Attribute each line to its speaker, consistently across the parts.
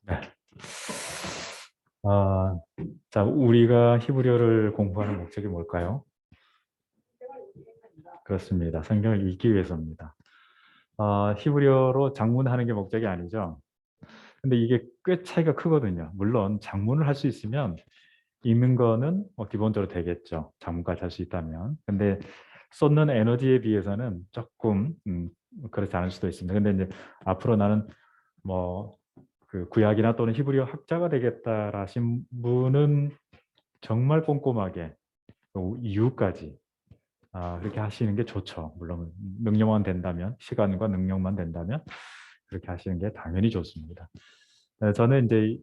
Speaker 1: 네. 아, 자, 우리가 히브리어를 공부하는 목적이 뭘까요? 그렇습니다. 성경을 읽기 위해서입니다. 히브리어로 장문하는 게 목적이 아니죠. 근데 이게 꽤 차이가 크거든요. 물론 장문을 할 수 있으면 읽는 거는 기본적으로 되겠죠. 장문까지 할 수 있다면. 근데 쏟는 에너지에 비해서는 조금 그렇지 않을 수도 있습니다. 근데 이제 앞으로 나는 뭐 그 구약이나 또는 히브리어 학자가 되겠다라신 분은 정말 꼼꼼하게 이유까지 그렇게 하시는 게 좋죠. 물론 능력만 된다면, 시간과 능력만 된다면 그렇게 하시는 게 당연히 좋습니다. 저는 이제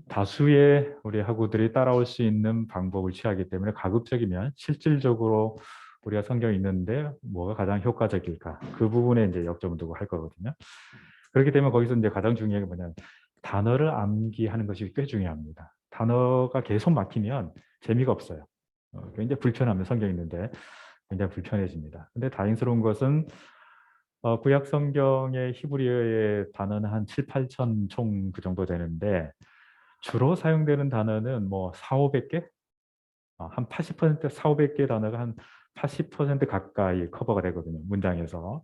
Speaker 1: 다수의 우리 학우들이 따라올 수 있는 방법을 취하기 때문에 가급적이면 실질적으로 우리가 성경에 있는데 뭐가 가장 효과적일까? 그 부분에 이제 역점을 두고 할 거거든요. 그렇기 때문에 거기서 이제 가장 중요한 게 뭐냐면 단어를 암기하는 것이 꽤 중요합니다. 단어가 계속 막히면 재미가 없어요. 굉장히 불편하면 성경 있는데 굉장히 불편해집니다. 근데 다행스러운 것은 구약 성경의 히브리어의 단어는 한 7, 8천 총 그 정도 되는데 주로 사용되는 단어는 뭐 4, 500개? 한 80%, 4, 500개 단어가 한 80% 가까이 커버가 되거든요. 문장에서.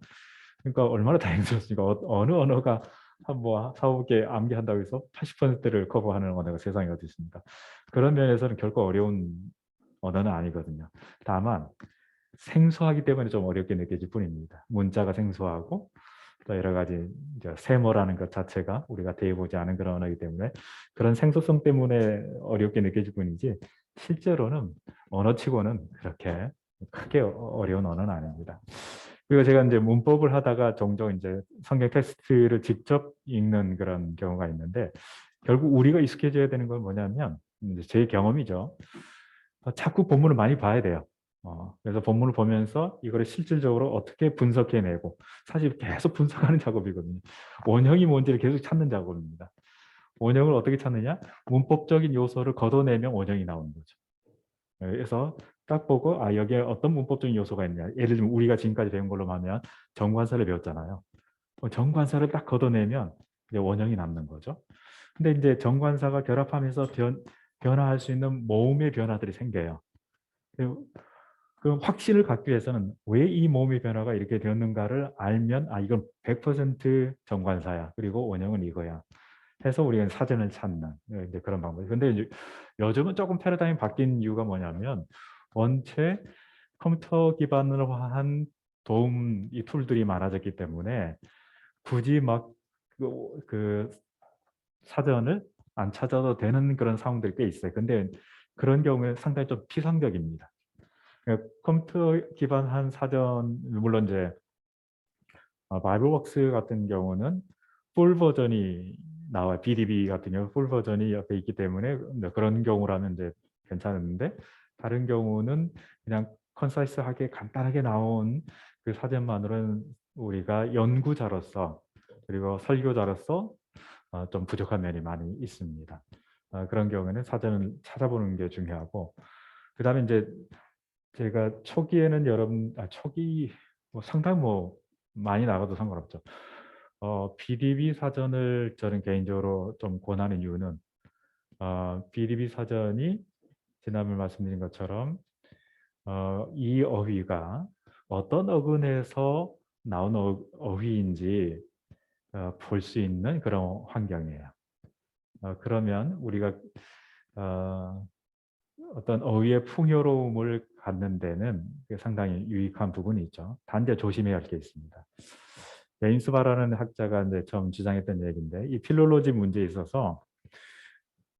Speaker 1: 그러니까 얼마나 다행스럽습니까? 어느 언어가 한 뭐 4, 5개 암기한다고 해서 80%를 커버하는 언어가 세상에 어디 있습니까? 그런 면에서는 결코 어려운 언어는 아니거든요. 다만 생소하기 때문에 좀 어렵게 느껴질 뿐입니다. 문자가 생소하고 또 여러 가지 이제 세모라는 것 자체가 우리가 대해보지 않은 그런 언어이기 때문에 그런 생소성 때문에 어렵게 느껴질 뿐이지 실제로는 언어치고는 그렇게 크게 어려운 언어는 아닙니다. 그리고 제가 이제 문법을 하다가 종종 이제 성경 텍스트를 직접 읽는 그런 경우가 있는데 결국 우리가 익숙해져야 되는 건 뭐냐면 이제 제 경험이죠. 자꾸 본문을 많이 봐야 돼요. 그래서 본문을 보면서 이거를 실질적으로 어떻게 분석해내고 사실 계속 분석하는 작업이거든요. 원형이 뭔지를 계속 찾는 작업입니다. 원형을 어떻게 찾느냐? 문법적인 요소를 걷어내면 원형이 나오는 거죠. 그래서 딱 보고 여기에 어떤 문법적인 요소가 있냐. 예를 들면 우리가 지금까지 배운 걸로 하면 정관사를 배웠잖아요. 정관사를 딱 걷어내면 이제 원형이 남는 거죠. 근데 이제 정관사가 결합하면서 변화할 수 있는 모음의 변화들이 생겨요. 그 확신을 갖기 위해서는 왜 이 몸의 변화가 이렇게 되었는가를 알면 이건 100% 정관사야. 그리고 원형은 이거야. 해서 우리가 사전을 찾는 이제 그런 방법. 근데 이제 요즘은 조금 패러다임이 바뀐 이유가 뭐냐면 원체 컴퓨터 기반으로 한 도움 이 툴들이 많아졌기 때문에 굳이 막그 사전을 안 찾아도 되는 그런 상황들이 꽤 있어요. 근데 그런 경우에 상당히 좀 피상적입니다. 컴퓨터 기반한 사전 물론 이제 바이블웍스 같은 경우는 풀 버전이 나와요. BDB 같은 경우 풀 버전이 옆에 있기 때문에 그런 경우라면 이제 괜찮은데 다른 경우는 그냥 컨사이스하게 간단하게 나온 그 사전만으로는 우리가 연구자로서 그리고 설교자로서 좀 부족한 면이 많이 있습니다. 그런 경우에는 사전을 찾아보는 게 중요하고 그다음에 이제 제가 초기에는 초기 상당 많이 나가도 상관없죠. BDB 사전을 저는 개인적으로 좀 권하는 이유는 BDB 사전이 지난번 말씀드린 것처럼 이 어휘가 어떤 어근에서 나온 어휘인지 볼 수 있는 그런 환경이에요. 그러면 우리가 어떤 어휘의 풍요로움을 갖는 데는 상당히 유익한 부분이 있죠. 단지 조심해야 할 게 있습니다. 제임스 바라는 학자가 이제 처음 주장했던 얘기인데 이 필롤로지 문제에 있어서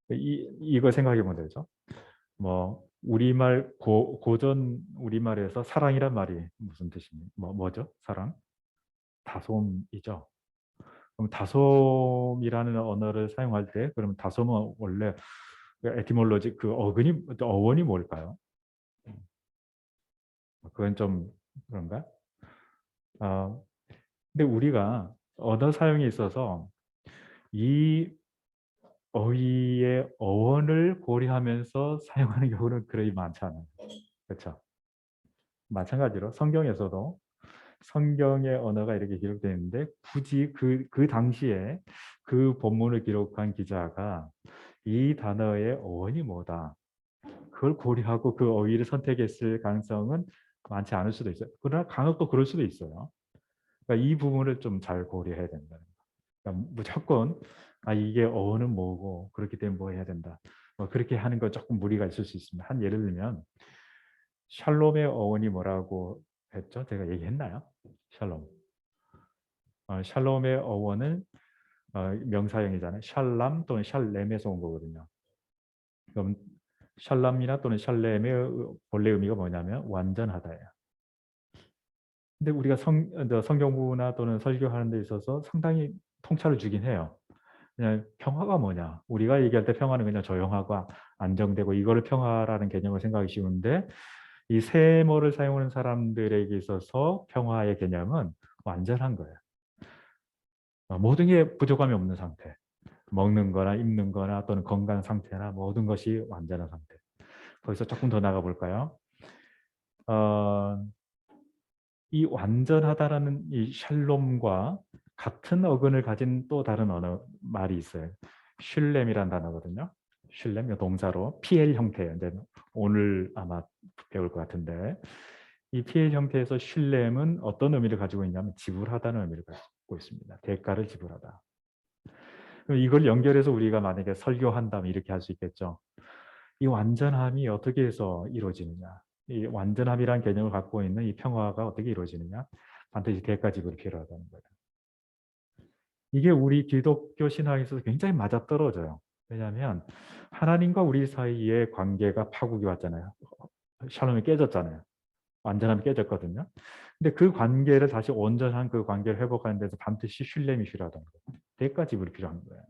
Speaker 1: 이거 생각해 보면 되죠. 뭐 우리말 고전 우리말에서 사랑이란 말이 무슨 뜻입니까? 뭐죠? 사랑? 다솜이죠. 그럼 다솜이라는 언어를 사용할 때 그러면 다솜은 원래 에티몰로지 그 어원이 뭘까요? 그건 좀 그런가? 아, 근데 우리가 언어 사용에 있어서 이 어휘의 어원을 고려하면서 사용하는 경우는 그리 많지 않아요. 그렇죠? 마찬가지로 성경에서도 성경의 언어가 이렇게 기록되어 있는데 굳이 그 당시에 그 본문을 기록한 기자가 이 단어의 어원이 뭐다, 그걸 고려하고 그 어휘를 선택했을 가능성은 많지 않을 수도 있어요. 그러나 간혹 또 그럴 수도 있어요. 그러니까 이 부분을 좀 잘 고려해야 된다는 거예요. 그러니까 무조건 이게 어원은 뭐고 그렇기 때문에 뭐 해야 된다, 그렇게 하는 거 조금 무리가 있을 수 있습니다. 한 예를 들면 샬롬의 어원이 뭐라고 했죠? 제가 얘기했나요? 샬롬. 샬롬의 어원은 명사형이잖아요. 샬람 또는 샬렘에서 온 거거든요. 그럼 샬람이나 또는 샬렘의 본래 의미가 뭐냐면 완전하다예요. 근데 우리가 성경부나 또는 설교하는 데 있어서 상당히 통찰을 주긴 해요. 그냥 평화가 뭐냐? 우리가 얘기할 때 평화는 그냥 조용하고 안정되고 이거를 평화라는 개념을 생각하기 쉬운데 이 세모를 사용하는 사람들에게 있어서 평화의 개념은 완전한 거예요. 모든 게 부족함이 없는 상태. 먹는 거나 입는 거나 또는 건강 상태나 모든 것이 완전한 상태. 거기서 조금 더 나가 볼까요? 어, 이 완전하다라는 이 샬롬과 같은 어근을 가진 또 다른 언어 말이 있어요. 슐렘이란 단어거든요. 슐렘, 동사로 PL 형태예요. 이제 오늘 아마 배울 것 같은데 이 PL 형태에서 슐렘은 어떤 의미를 가지고 있냐면 지불하다는 의미를 가지고 있습니다. 대가를 지불하다. 그럼 이걸 연결해서 우리가 만약에 설교한다면 이렇게 할 수 있겠죠. 이 완전함이 어떻게 해서 이루어지느냐? 이 완전함이란 개념을 갖고 있는 이 평화가 어떻게 이루어지느냐? 반드시 대가 지불이 필요하다는 거예요. 이게 우리 기독교 신앙에서 굉장히 맞아떨어져요. 왜냐하면 하나님과 우리 사이의 관계가 파국이 왔잖아요. 샬롬이 깨졌잖아요. 완전함이 깨졌거든요. 근데 그 관계를 다시 온전한 그 관계를 회복하는 데서 반드시 신뢰이 필요하다는 거예요. 대가 지불이 필요한 거예요.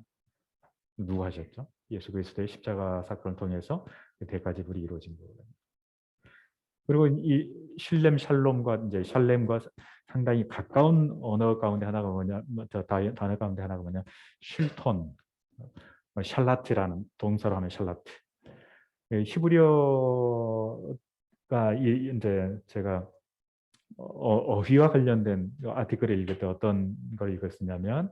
Speaker 1: 누가 하셨죠? 예수 그리스도의 십자가 사건을 통해서 그 대가 지불이 이루어진 거거든요. 그리고 이 슐렘 샬롬과 이제 샬렘과 상당히 가까운 언어 가운데 하나가 뭐냐, 단어 가운데 하나가 뭐냐, 쉴톤, 샬라트라는 동사로 하면 샬라트. 히브리어가 이제 제가 어휘와 관련된 아티클을 읽을 때 어떤 걸 읽었냐면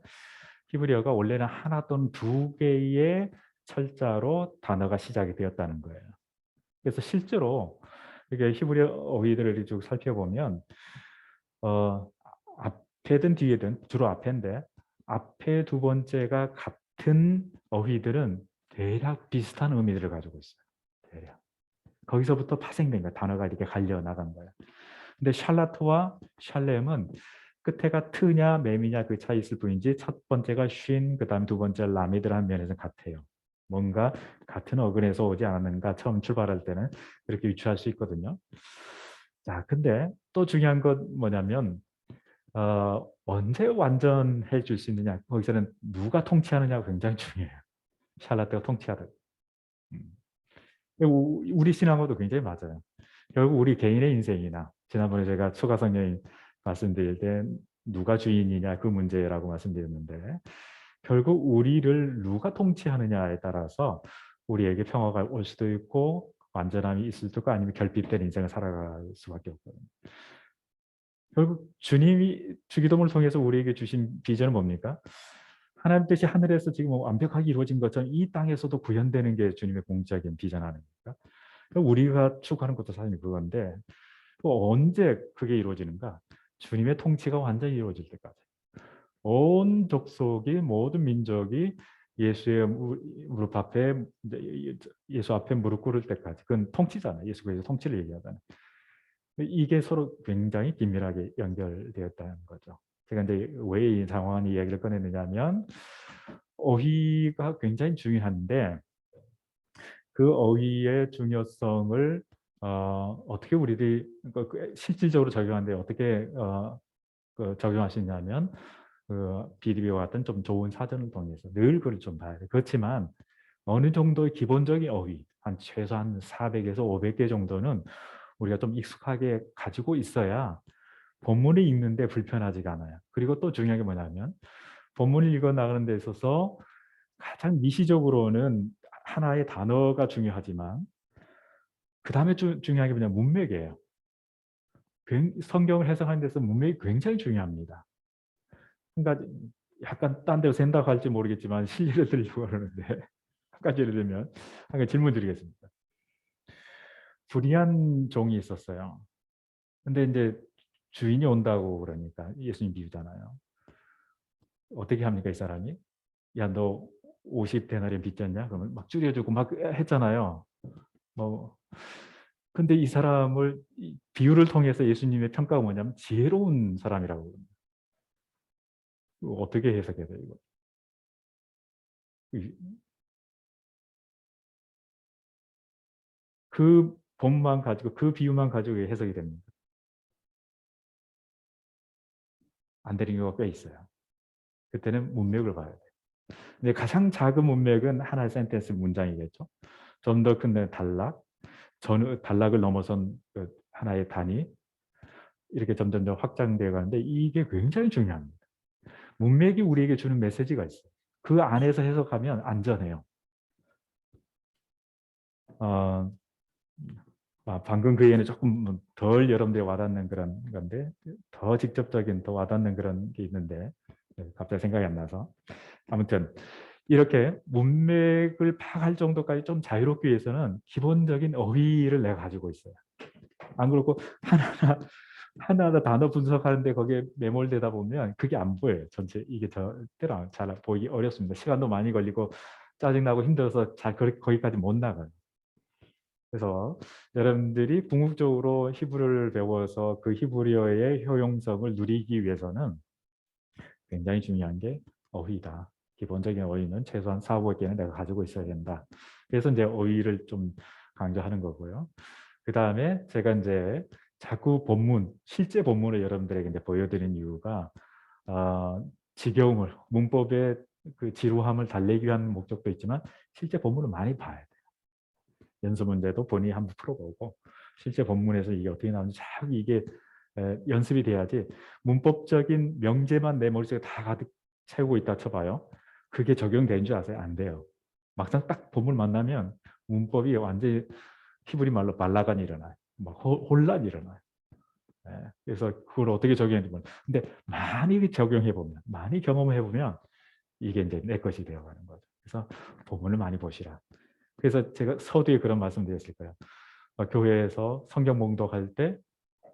Speaker 1: 히브리어가 원래는 하나 또는 두 개의 철자로 단어가 시작이 되었다는 거예요. 그래서 실제로 이게 히브리어 어휘들을 쭉 살펴보면 앞에든 뒤에든 주로 앞인데 앞에 두 번째가 같은 어휘들은 대략 비슷한 의미들을 가지고 있어요. 대략. 거기서부터 파생된 거야. 단어가 이렇게 갈려 나간 거예요. 근데 샬라트와 샬렘은 끝에가 트냐 맴이냐 그 차이 있을 뿐이지 첫 번째가 쉰, 그 다음 두 번째 라미드라는 면에서 같아요. 뭔가 같은 어근에서 오지 않았는가 처음 출발할 때는 그렇게 유추할 수 있거든요. 자, 근데 또 중요한 건 뭐냐면 언제 완전해 줄 수 있느냐, 거기서는 누가 통치하느냐가 굉장히 중요해요. 샬라트가 통치하다. 음. 우리 신앙과도 굉장히 맞아요. 결국 우리 개인의 인생이나 지난번에 제가 초가성령 말씀드릴 때 누가 주인이냐 그 문제라고 말씀드렸는데 결국 우리를 누가 통치하느냐에 따라서 우리에게 평화가 올 수도 있고 완전함이 있을 수도 있고 아니면 결핍된 인생을 살아갈 수밖에 없거든요. 결국 주님이 주기도문을 통해서 우리에게 주신 비전은 뭡니까? 하나님 뜻이 하늘에서 지금 완벽하게 이루어진 것처럼 이 땅에서도 구현되는 게 주님의 공적인 비전 아닙니까? 우리가 추구하는 것도 사실 그건데 또 언제 그게 이루어지는가? 주님의 통치가 완전히 이루어질 때까지. 온 족속이 모든 민족이 예수의 무릎 앞에 예수 앞에 무릎 꿇을 때까지. 그건 통치잖아요. 예수 그리스도 통치를 얘기하잖아요. 이게 서로 굉장히 긴밀하게 연결되었다는 거죠. 제가 이제 왜 이 상황 이야기를 꺼내느냐면 어휘가 굉장히 중요한데 그 어휘의 중요성을 어떻게 우리들이 실질적으로 적용하는데 어떻게 적용할 수 있냐면 BDB와 같은 좀 좋은 사전을 통해서 늘 그걸 좀 봐야 돼요. 그렇지만 어느 정도의 기본적인 어휘, 한 최소한 400에서 500개 정도는 우리가 좀 익숙하게 가지고 있어야 본문을 읽는데 불편하지가 않아요. 그리고 또 중요한 게 뭐냐면 본문을 읽어 나가는 데 있어서 가장 미시적으로는 하나의 단어가 중요하지만 그 다음에 중요한 게 뭐냐 문맥이에요. 성경을 해석하는 데서 문맥이 굉장히 중요합니다. 그러니까 약간 딴 데로 샌다고 할지 모르겠지만 실례를 드리려고 그러는데 한 가지 예를 들면 한 가지 질문 드리겠습니다. 불의한 종이 있었어요. 근데 이제 주인이 온다고 그러니까 예수님 비유잖아요. 어떻게 합니까 이 사람이? 야 너 50데나리온 빚졌냐? 그러면 막 줄여주고 막 했잖아요. 뭐 근데 이 사람을 이 비유를 통해서 예수님의 평가가 뭐냐면 지혜로운 사람이라고. 어떻게 해석해야 돼요 이거? 그 본만 가지고 그 비유만 가지고 해석이 됩니다. 안 되는 경우가 꽤 있어요. 그때는 문맥을 봐야 돼요. 근데 가장 작은 문맥은 하나의 센텐스 문장이겠죠. 좀 더 큰 데는 단락, 단락을 넘어선 그 하나의 단위 이렇게 점점 확장되어 가는데 이게 굉장히 중요합니다. 문맥이 우리에게 주는 메시지가 있어요. 그 안에서 해석하면 안전해요. 어, 방금 그 얘기는 조금 덜 여러분들이 와닿는 그런 건데 더 직접적인 더 와닿는 그런 게 있는데 갑자기 생각이 안 나서 아무튼 이렇게 문맥을 파악할 정도까지 좀 자유롭기 위해서는 기본적인 어휘를 내가 가지고 있어요. 안 그렇고 하나하나 단어 분석하는데 거기에 매몰되다 보면 그게 안 보여요. 전체 이게 때로 잘 보이기 어렵습니다. 시간도 많이 걸리고 짜증나고 힘들어서 잘 거기까지 못 나가요. 그래서 여러분들이 궁극적으로 히브리어를 배워서 그 히브리어의 효용성을 누리기 위해서는 굉장히 중요한 게 어휘다. 기본적인 어휘는 최소한 4, 5개는 내가 가지고 있어야 된다. 그래서 이제 어휘를 좀 강조하는 거고요. 그 다음에 제가 이제 자꾸 본문, 실제 본문을 여러분들에게 이제 보여드린 이유가 지겨움을, 문법의 그 지루함을 달래기 위한 목적도 있지만 실제 본문을 많이 봐야 돼요. 연습 문제도 본인이 한번 풀어보고 실제 본문에서 이게 어떻게 나오는지 잘 이게 연습이 돼야지 문법적인 명제만 내 머릿속에 다 가득 채우고 있다 쳐봐요. 그게 적용되는 줄 아세요? 안 돼요. 막상 딱 본문 만나면 문법이 완전히 히브리 말로 발라간이 일어나요. 막 혼란이 일어나요. 그래서 그걸 어떻게 적용하는지 모르겠어요. 근데 많이 적용해보면, 많이 경험해보면 이게 이제 내 것이 되어가는 거죠. 그래서 본문을 많이 보시라. 그래서 제가 서두에 그런 말씀 드렸을 거예요. 교회에서 성경 봉독할 때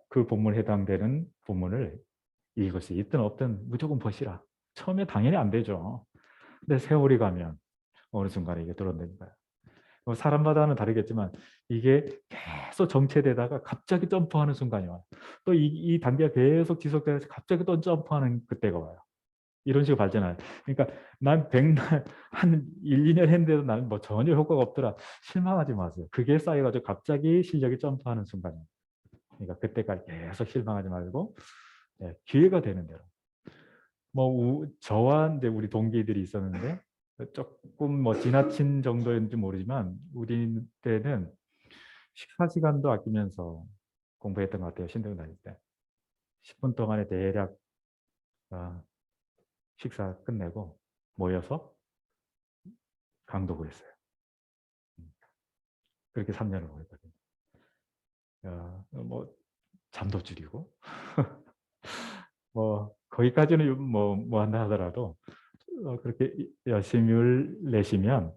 Speaker 1: 그 본문에 해당되는 본문을 이것이 있든 없든 무조건 보시라. 처음에 당연히 안 되죠. 근데 세월이 가면 어느 순간에 이게 드러내는 거예요. 사람마다는 다르겠지만 이게 계속 정체되다가 갑자기 점프하는 순간이 와요. 또 이 단계가 계속 지속되면서 갑자기 또 점프하는 그때가 와요. 이런 식으로 발전해요. 그러니까 난 백날 한 1, 2년 했는데도 나는 뭐 전혀 효과가 없더라. 실망하지 마세요. 그게 쌓여가지고 갑자기 실력이 점프하는 순간이에요. 그러니까 그때까지 계속 실망하지 말고 기회가 되는 대로. 뭐 저와 이제 우리 동기들이 있었는데 조금 뭐 지나친 정도였는지 모르지만 우리 때는 식사 시간도 아끼면서 공부했던 것 같아요. 신대중 다닐 때. 10분 동안에 대략 식사 끝내고 모여서 강독을 했어요. 그렇게 3년을 보냈거든요. 뭐 잠도 줄이고 뭐 거기까지는 뭐 한다 하더라도 그렇게 열심히 내시면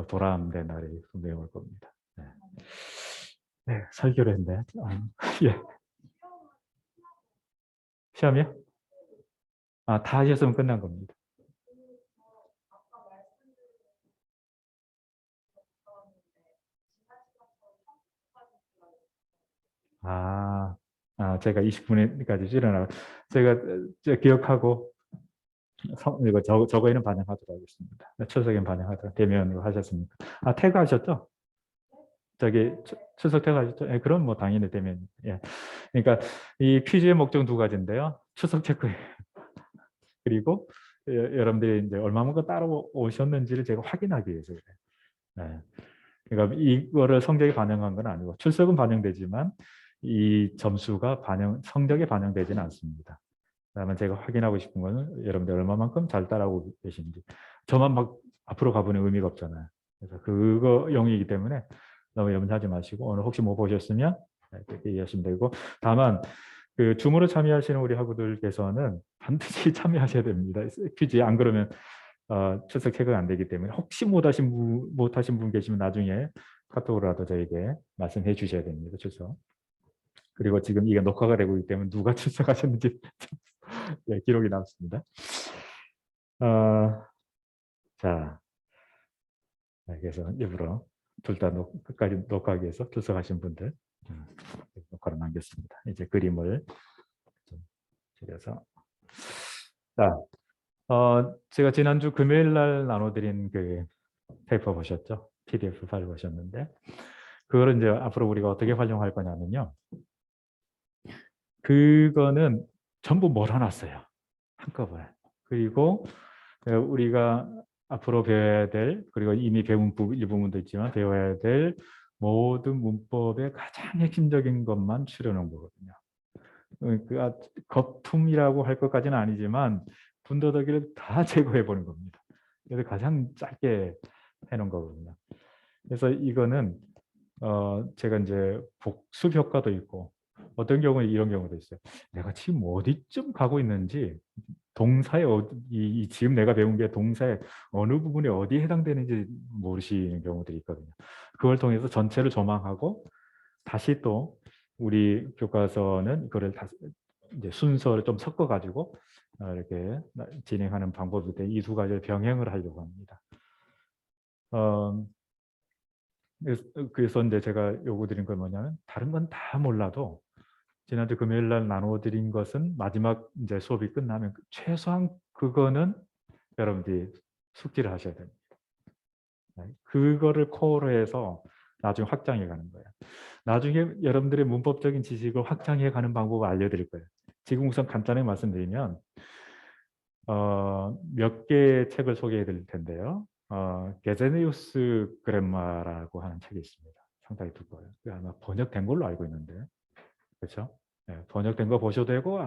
Speaker 1: 보람된 날이 분명히 올 겁니다. 네. 네, 설교를 했네. 예. 시험이요? 다 하셨으면 끝난 겁니다. 아, 제가 20분까지 일어나 제가 기억하고 이거 저거에는 반영하도록 하겠습니다. 출석에는 반영하도록 대면으로 하셨습니까? 퇴근하셨죠? 저기 출석 퇴근하셨죠? 예, 그럼 뭐 당연히 대면. 예. 그러니까 이 퀴즈의 목적 두 가지인데요. 출석 체크 그리고 여러분들이 이제 얼마만큼 따로 오셨는지를 제가 확인하기 위해서 그래요. 네. 그러니까 이거를 성적에 반영한 건 아니고 출석은 반영되지만 이 점수가 성적에 반영되지는 않습니다. 다만 제가 확인하고 싶은 거는 여러분들 얼마만큼 잘 따라오고 계신지. 저만 막 앞으로 가보는 의미가 없잖아요. 그래서 그거 용이기 때문에 너무 염려하지 마시고 오늘 혹시 못 보셨으면 그렇게 이해하시면 되고, 다만 그 줌으로 참여하시는 우리 학우들께서는 반드시 참여하셔야 됩니다. 퀴즈에 안 그러면 출석 체크가 안 되기 때문에 혹시 못하신 분 계시면 나중에 카톡으로라도 저에게 말씀해 주셔야 됩니다. 출석. 그리고 지금 이게 녹화가 되고 있기 때문에 누가 출석하셨는지 네, 기록이 남습니다. 자, 그래서 일부러 둘 다 끝까지 녹화하기 위해서 출석하신 분들 녹화를 남겼습니다. 이제 그림을 좀 줄여서. 자, 제가 지난주 금요일 날 나눠드린 그 페이퍼 보셨죠? PDF 파일 보셨는데 그거를 이제 앞으로 우리가 어떻게 활용할 거냐면요. 그거는 전부 몰아놨어요. 한꺼번에. 그리고 우리가 앞으로 배워야 될, 그리고 이미 배운 일부분도 있지만 배워야 될 모든 문법의 가장 핵심적인 것만 추려놓은 거거든요. 그러니까 거품이라고 할 것까지는 아니지만 군더더기를 다 제거해 보는 겁니다. 그래서 가장 짧게 해놓은 거거든요. 그래서 이거는 제가 이제 복습 효과도 있고 어떤 경우에 이런 경우도 있어요. 내가 지금 어디쯤 가고 있는지 동사에 지금 내가 배운 게 동사의 어느 부분에 어디에 해당되는지 모르시는 경우들이 있거든요. 그걸 통해서 전체를 조망하고 다시 또 우리 교과서는 그거를 이제 순서를 좀 섞어가지고 이렇게 진행하는 방법인데 이 두 가지를 병행을 하려고 합니다. 그래서 이제 제가 요구드린 건 뭐냐면 다른 건 다 몰라도 지난주 금요일 날 나눠드린 것은 마지막 이제 수업이 끝나면 최소한 그거는 여러분들이 숙지를 하셔야 됩니다. 그거를 코어로 해서 나중에 확장해 가는 거예요. 나중에 여러분들의 문법적인 지식을 확장해 가는 방법을 알려드릴 거예요. 지금 우선 간단하게 말씀드리면 몇 개의 책을 소개해 드릴 텐데요. 게제니우스 그래마라고 하는 책이 있습니다. 상당히 두꺼워요. 아마 번역된 걸로 알고 있는데, 그렇죠? 네, 번역된 거 보셔도 되고,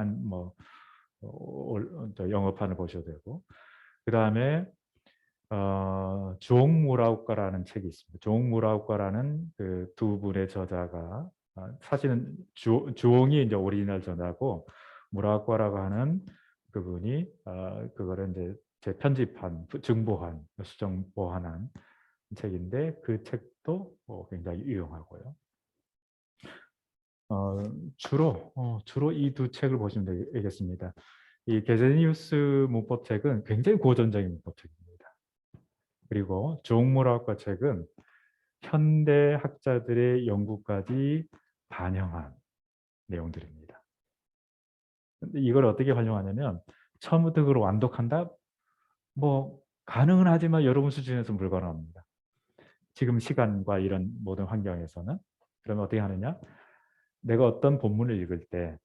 Speaker 1: 영어판을 보셔도 되고, 그 다음에 존 무라우카라는 책이 있습니다. 존 무라우카라는 그 두 분의 저자가 사실은 주옹이 이제 오리지널 저자고 무라우카라고 하는 그분이 그거를 이제 재편집한, 증보한, 수정 보완한 책인데 그 책도 굉장히 유용하고요. 주로 이 두 책을 보시면 되겠습니다. 이 게제니우스 문법책은 굉장히 고전적인 문법책입니다. 그리고 존 무라우카 책은 현대 학자들의 연구까지 반영한 내용들입니다. 근데 이걸 어떻게 활용하냐면 처음부터 그걸 완독한다? 뭐 가능은 하지만 여러분 수준에서 불가능합니다. 지금 시간과 이런 모든 환경에서는. 그러면 어떻게 하느냐? 내가 어떤 본문을 읽을 때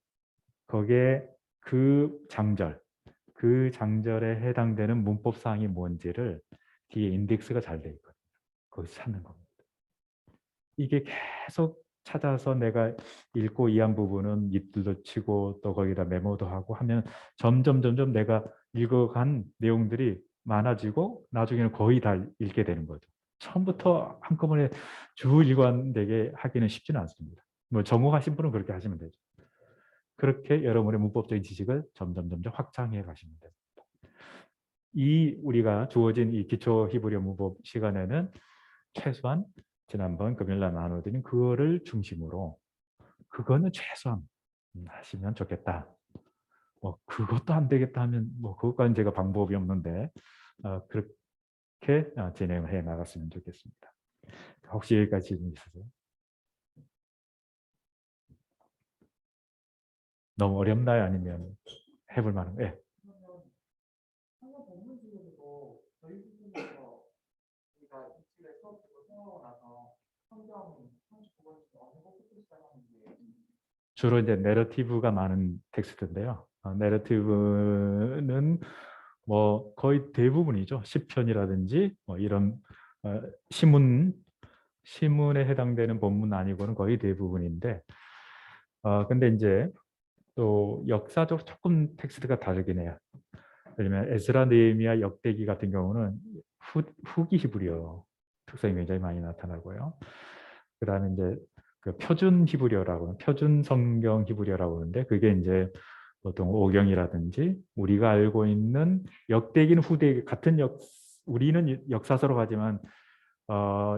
Speaker 1: 거기에 그 장절에 해당되는 문법 사항이 뭔지를 뒤에 인덱스가 잘 돼 있거든요. 거기서 찾는 겁니다. 이게 계속 찾아서 내가 읽고 이해한 부분은 밑줄도 치고 또 거기다 메모도 하고 하면 점점 내가 읽어간 내용들이 많아지고 나중에는 거의 다 읽게 되는 거죠. 처음부터 한꺼번에 쭉 읽어내게 하기는 쉽지는 않습니다. 뭐 전공하신 분은 그렇게 하시면 되죠. 그렇게 여러분의 문법적인 지식을 점점 확장해 가시면 됩니다. 우리가 주어진 이 기초 히브리어 문법 시간에는 최소한 지난번 금요일날 나눠드린 그거를 중심으로 그거는 최소한 하시면 좋겠다. 뭐 그것도 안 되겠다 하면 뭐 그것까지는 제가 방법이 없는데 그렇게 진행을 해 나갔으면 좋겠습니다. 혹시 여기까지 질문 있으세요? 너무 어렵나요? 아니면 해볼 만한? 예. 주로 이제 내러티브가 많은 텍스트인데요. 내러티브는 뭐 거의 대부분이죠. 시편이라든지 뭐 이런 신문에 해당되는 본문 아니고는 거의 대부분인데, 근데 이제 또 역사적 조금 텍스트가 다르긴 해요. 예를 들면 에스라, 느헤미야, 역대기 같은 경우는 후기 히브리어 특성이 굉장히 많이 나타나고요. 그다음에 이제 그 표준 히브리어라고, 표준 성경 히브리어라고 하는데 그게 이제 보통 오경이라든지 우리가 알고 있는 역대기는 후대 같은 우리는 역사서로 가지만 어,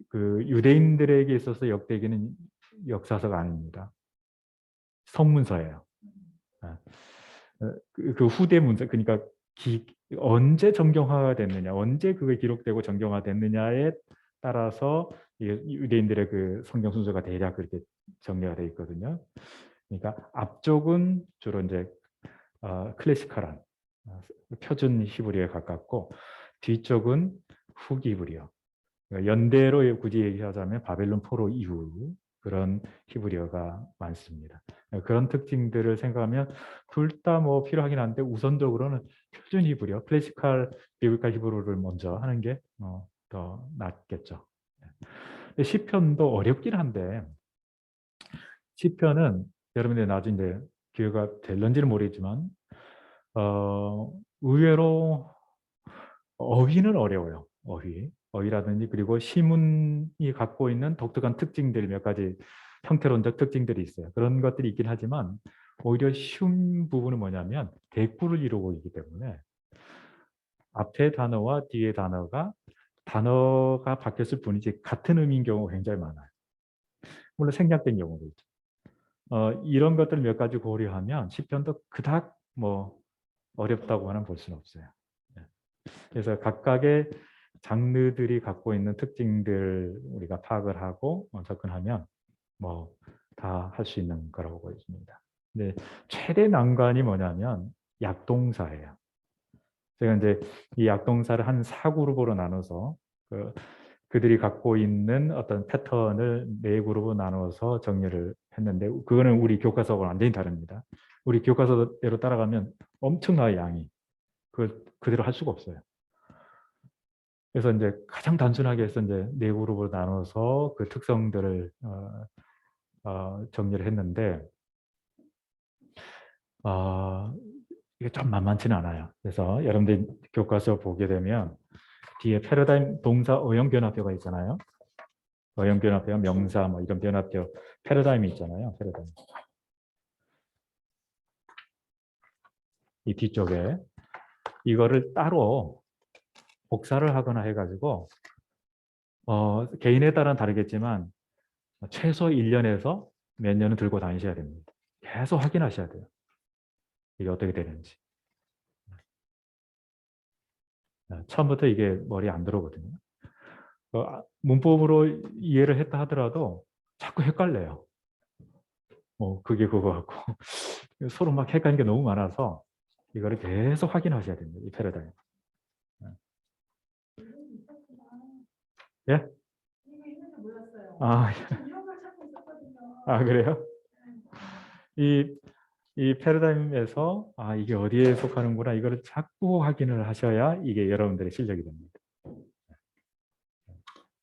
Speaker 1: 그 유대인들에게 있어서 역대기는 역사서가 아닙니다. 성문서예요. 아, 그 후대 문서, 그러니까 언제 정경화가 됐느냐, 언제 그게 기록되고 정경화됐느냐에 따라서 유대인들의 그 성경 순서가 대략 그렇게 정리가 되어 있거든요. 그러니까 앞쪽은 주로 이제 클래시컬한 표준 히브리어에 가깝고 뒤쪽은 후기 히브리어. 그러니까 연대로 굳이 얘기하자면 바벨론 포로 이후 그런 히브리어가 많습니다. 그런 특징들을 생각하면 둘 다 뭐 필요하긴 한데 우선적으로는 표준 히브리어, 클래시컬 비블리컬 히브리어를 먼저 하는 게 더 낫겠죠. 시편도 어렵긴 한데 시편은 여러분들 나중에 이제 기회가 될런지는 모르겠지만 의외로 어휘는 어려워요. 어휘라든지 그리고 시문이 갖고 있는 독특한 특징들 몇 가지 형태론적 특징들이 있어요. 그런 것들이 있긴 하지만 오히려 쉬운 부분은 뭐냐면 대꾸를 이루고 있기 때문에 앞에 단어와 뒤에 단어가 바뀌었을 뿐이지 같은 의미인 경우가 굉장히 많아요. 물론 생략된 경우도 있죠. 이런 것들 몇 가지 고려하면 시편도 그닥 뭐 어렵다고는 볼 수는 없어요. 네. 그래서 각각의 장르들이 갖고 있는 특징들 우리가 파악을 하고 접근하면 뭐 다 할 수 있는 거라고 보여집니다. 근데 최대 난관이 뭐냐면 약동사예요. 제가 이제 이 약동사를 한 4그룹으로 나눠서 그들이 갖고 있는 어떤 패턴을 4그룹으로 나눠서 정리를 했는데 그거는 우리 교과서하고는 완전히 다릅니다. 우리 교과서대로 따라가면 엄청나게 양이 그걸 그대로 할 수가 없어요. 그래서 이제 가장 단순하게 해서 이제 4그룹으로 나눠서 그 특성들을 정리를 했는데 이게 좀 만만치는 않아요. 그래서 여러분들 교과서 보게 되면 뒤에 패러다임 동사 어용 변화표가 있잖아요. 어용 변화표, 명사 뭐 이런 변화표 패러다임이 있잖아요. 패러다임. 이 뒤쪽에 이거를 따로 복사를 하거나 해가지고 개인에 따라 다르겠지만 최소 1년에서 몇 년은 들고 다니셔야 됩니다. 계속 확인하셔야 돼요. 이게 어떻게 되는지. 처음부터 이게 머리에 안 들어오거든요. 문법으로 이해를 했다 하더라도 자꾸 헷갈려요. 그게 그거 같고 서로 막 헷갈리는 게 너무 많아서 이거를 계속 확인하셔야 됩니다. 이 패러다임. 예? 아, 그래요? 이, 이 패러다임에서 이게 어디에 속하는구나 이거를 자꾸 확인을 하셔야 이게 여러분들의 실력이 됩니다.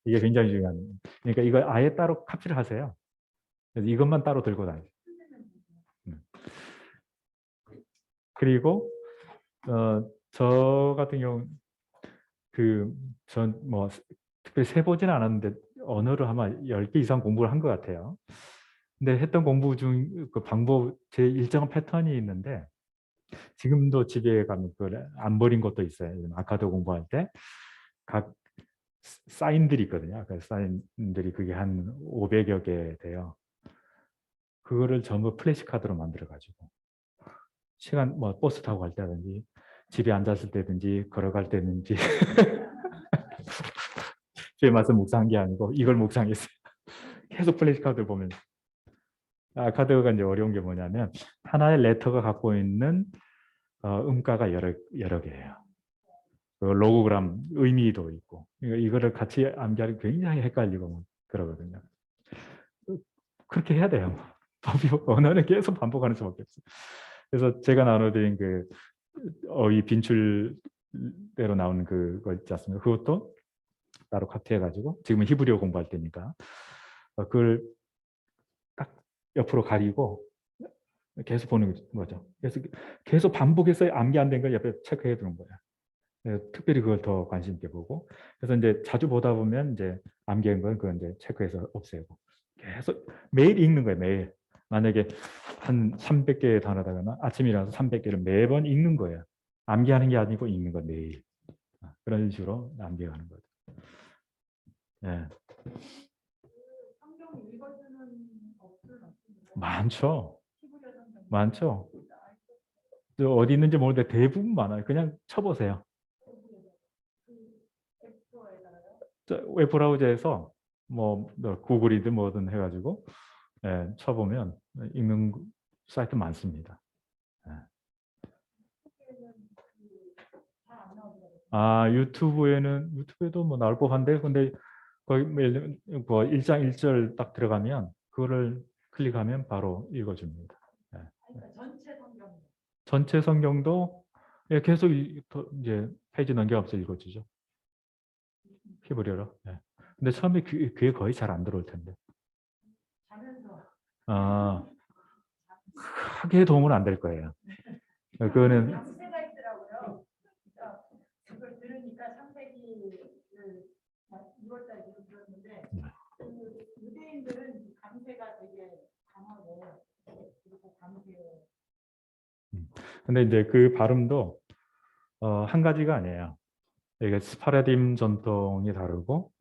Speaker 1: 이게 굉장히 중요한. 그러니까 이걸 아예 따로 카피를 하세요. 그래서 이것만 따로 들고 다니세요. 그리고 저 같은 경우 전 뭐 특별히 세보지는 않았는데 언어를 아마 10개 이상 공부를 한 것 같아요. 근데 했던 공부 중 그 방법 제 일정한 패턴이 있는데 지금도 집에 가면 안 버린 것도 있어요. 아카드 공부할 때 각 사인들이 있거든요. 그 사인들이 그게 한 500여 개 돼요. 그거를 전부 플래시카드로 만들어 가지고 시간 뭐 버스 타고 갈 때든지 집에 앉았을 때든지 걸어갈 때든지 제 말씀 묵상한 게 아니고 이걸 묵상했어요. 계속 플래시카드를 보면 카드가 이제 어려운 게 뭐냐면 하나의 레터가 갖고 있는 음가가 여러 개예요. 그 로고그램 의미도 있고 이거를 같이 암기하기 굉장히 헷갈리고 뭐 그러거든요. 그렇게 해야 돼요. 언어는 계속 반복하는 수밖에 없어요. 그래서 제가 나눠드린 그 어휘 빈출대로 나오는 그거 있지 않습니까? 그것도 따로 카피해가지고 지금은 히브리어 공부할 때니까 그걸 딱 옆으로 가리고 계속 보는 거죠. 그래서 계속 반복해서 암기 안 된 걸 옆에 체크해 두는 거예요. 특별히 그걸 더 관심 있게 보고 그래서 이제 자주 보다 보면 이제 암기한 건 그걸 이제 체크해서 없애고 계속 매일 읽는 거예요. 매일. 만약에 한 300개의 단어다가 아침에 일어나서 300개를 매번 읽는 거예요. 암기하는 게 아니고 읽는 거 매일. 그런 식으로 암기하는 거죠. 예. 많죠. 많죠. 어디 있는지 모르는데 대부분 많아요. 그냥 쳐보세요. 웹 브라우저에서 뭐 구글이든 뭐든 해가지고 쳐보면 읽는 사이트 많습니다. 예. 유튜브에도 뭐 나올 법한데 근데 거기 뭐 1장 1절 딱 들어가면 그거를 클릭하면 바로 읽어줍니다. 예. 전체 성경도 계속 이제 페이지 넘겨가면서 읽어주죠. 히브리어로. 예. 근데 처음에 귀에 거의 잘 안 들어올 텐데. 아, 크게 도움은 안 될 거예요. 그거는 근데 이제 그 발음도 한 가지가 아니에요. 이게 스파라딤 전통이 다르고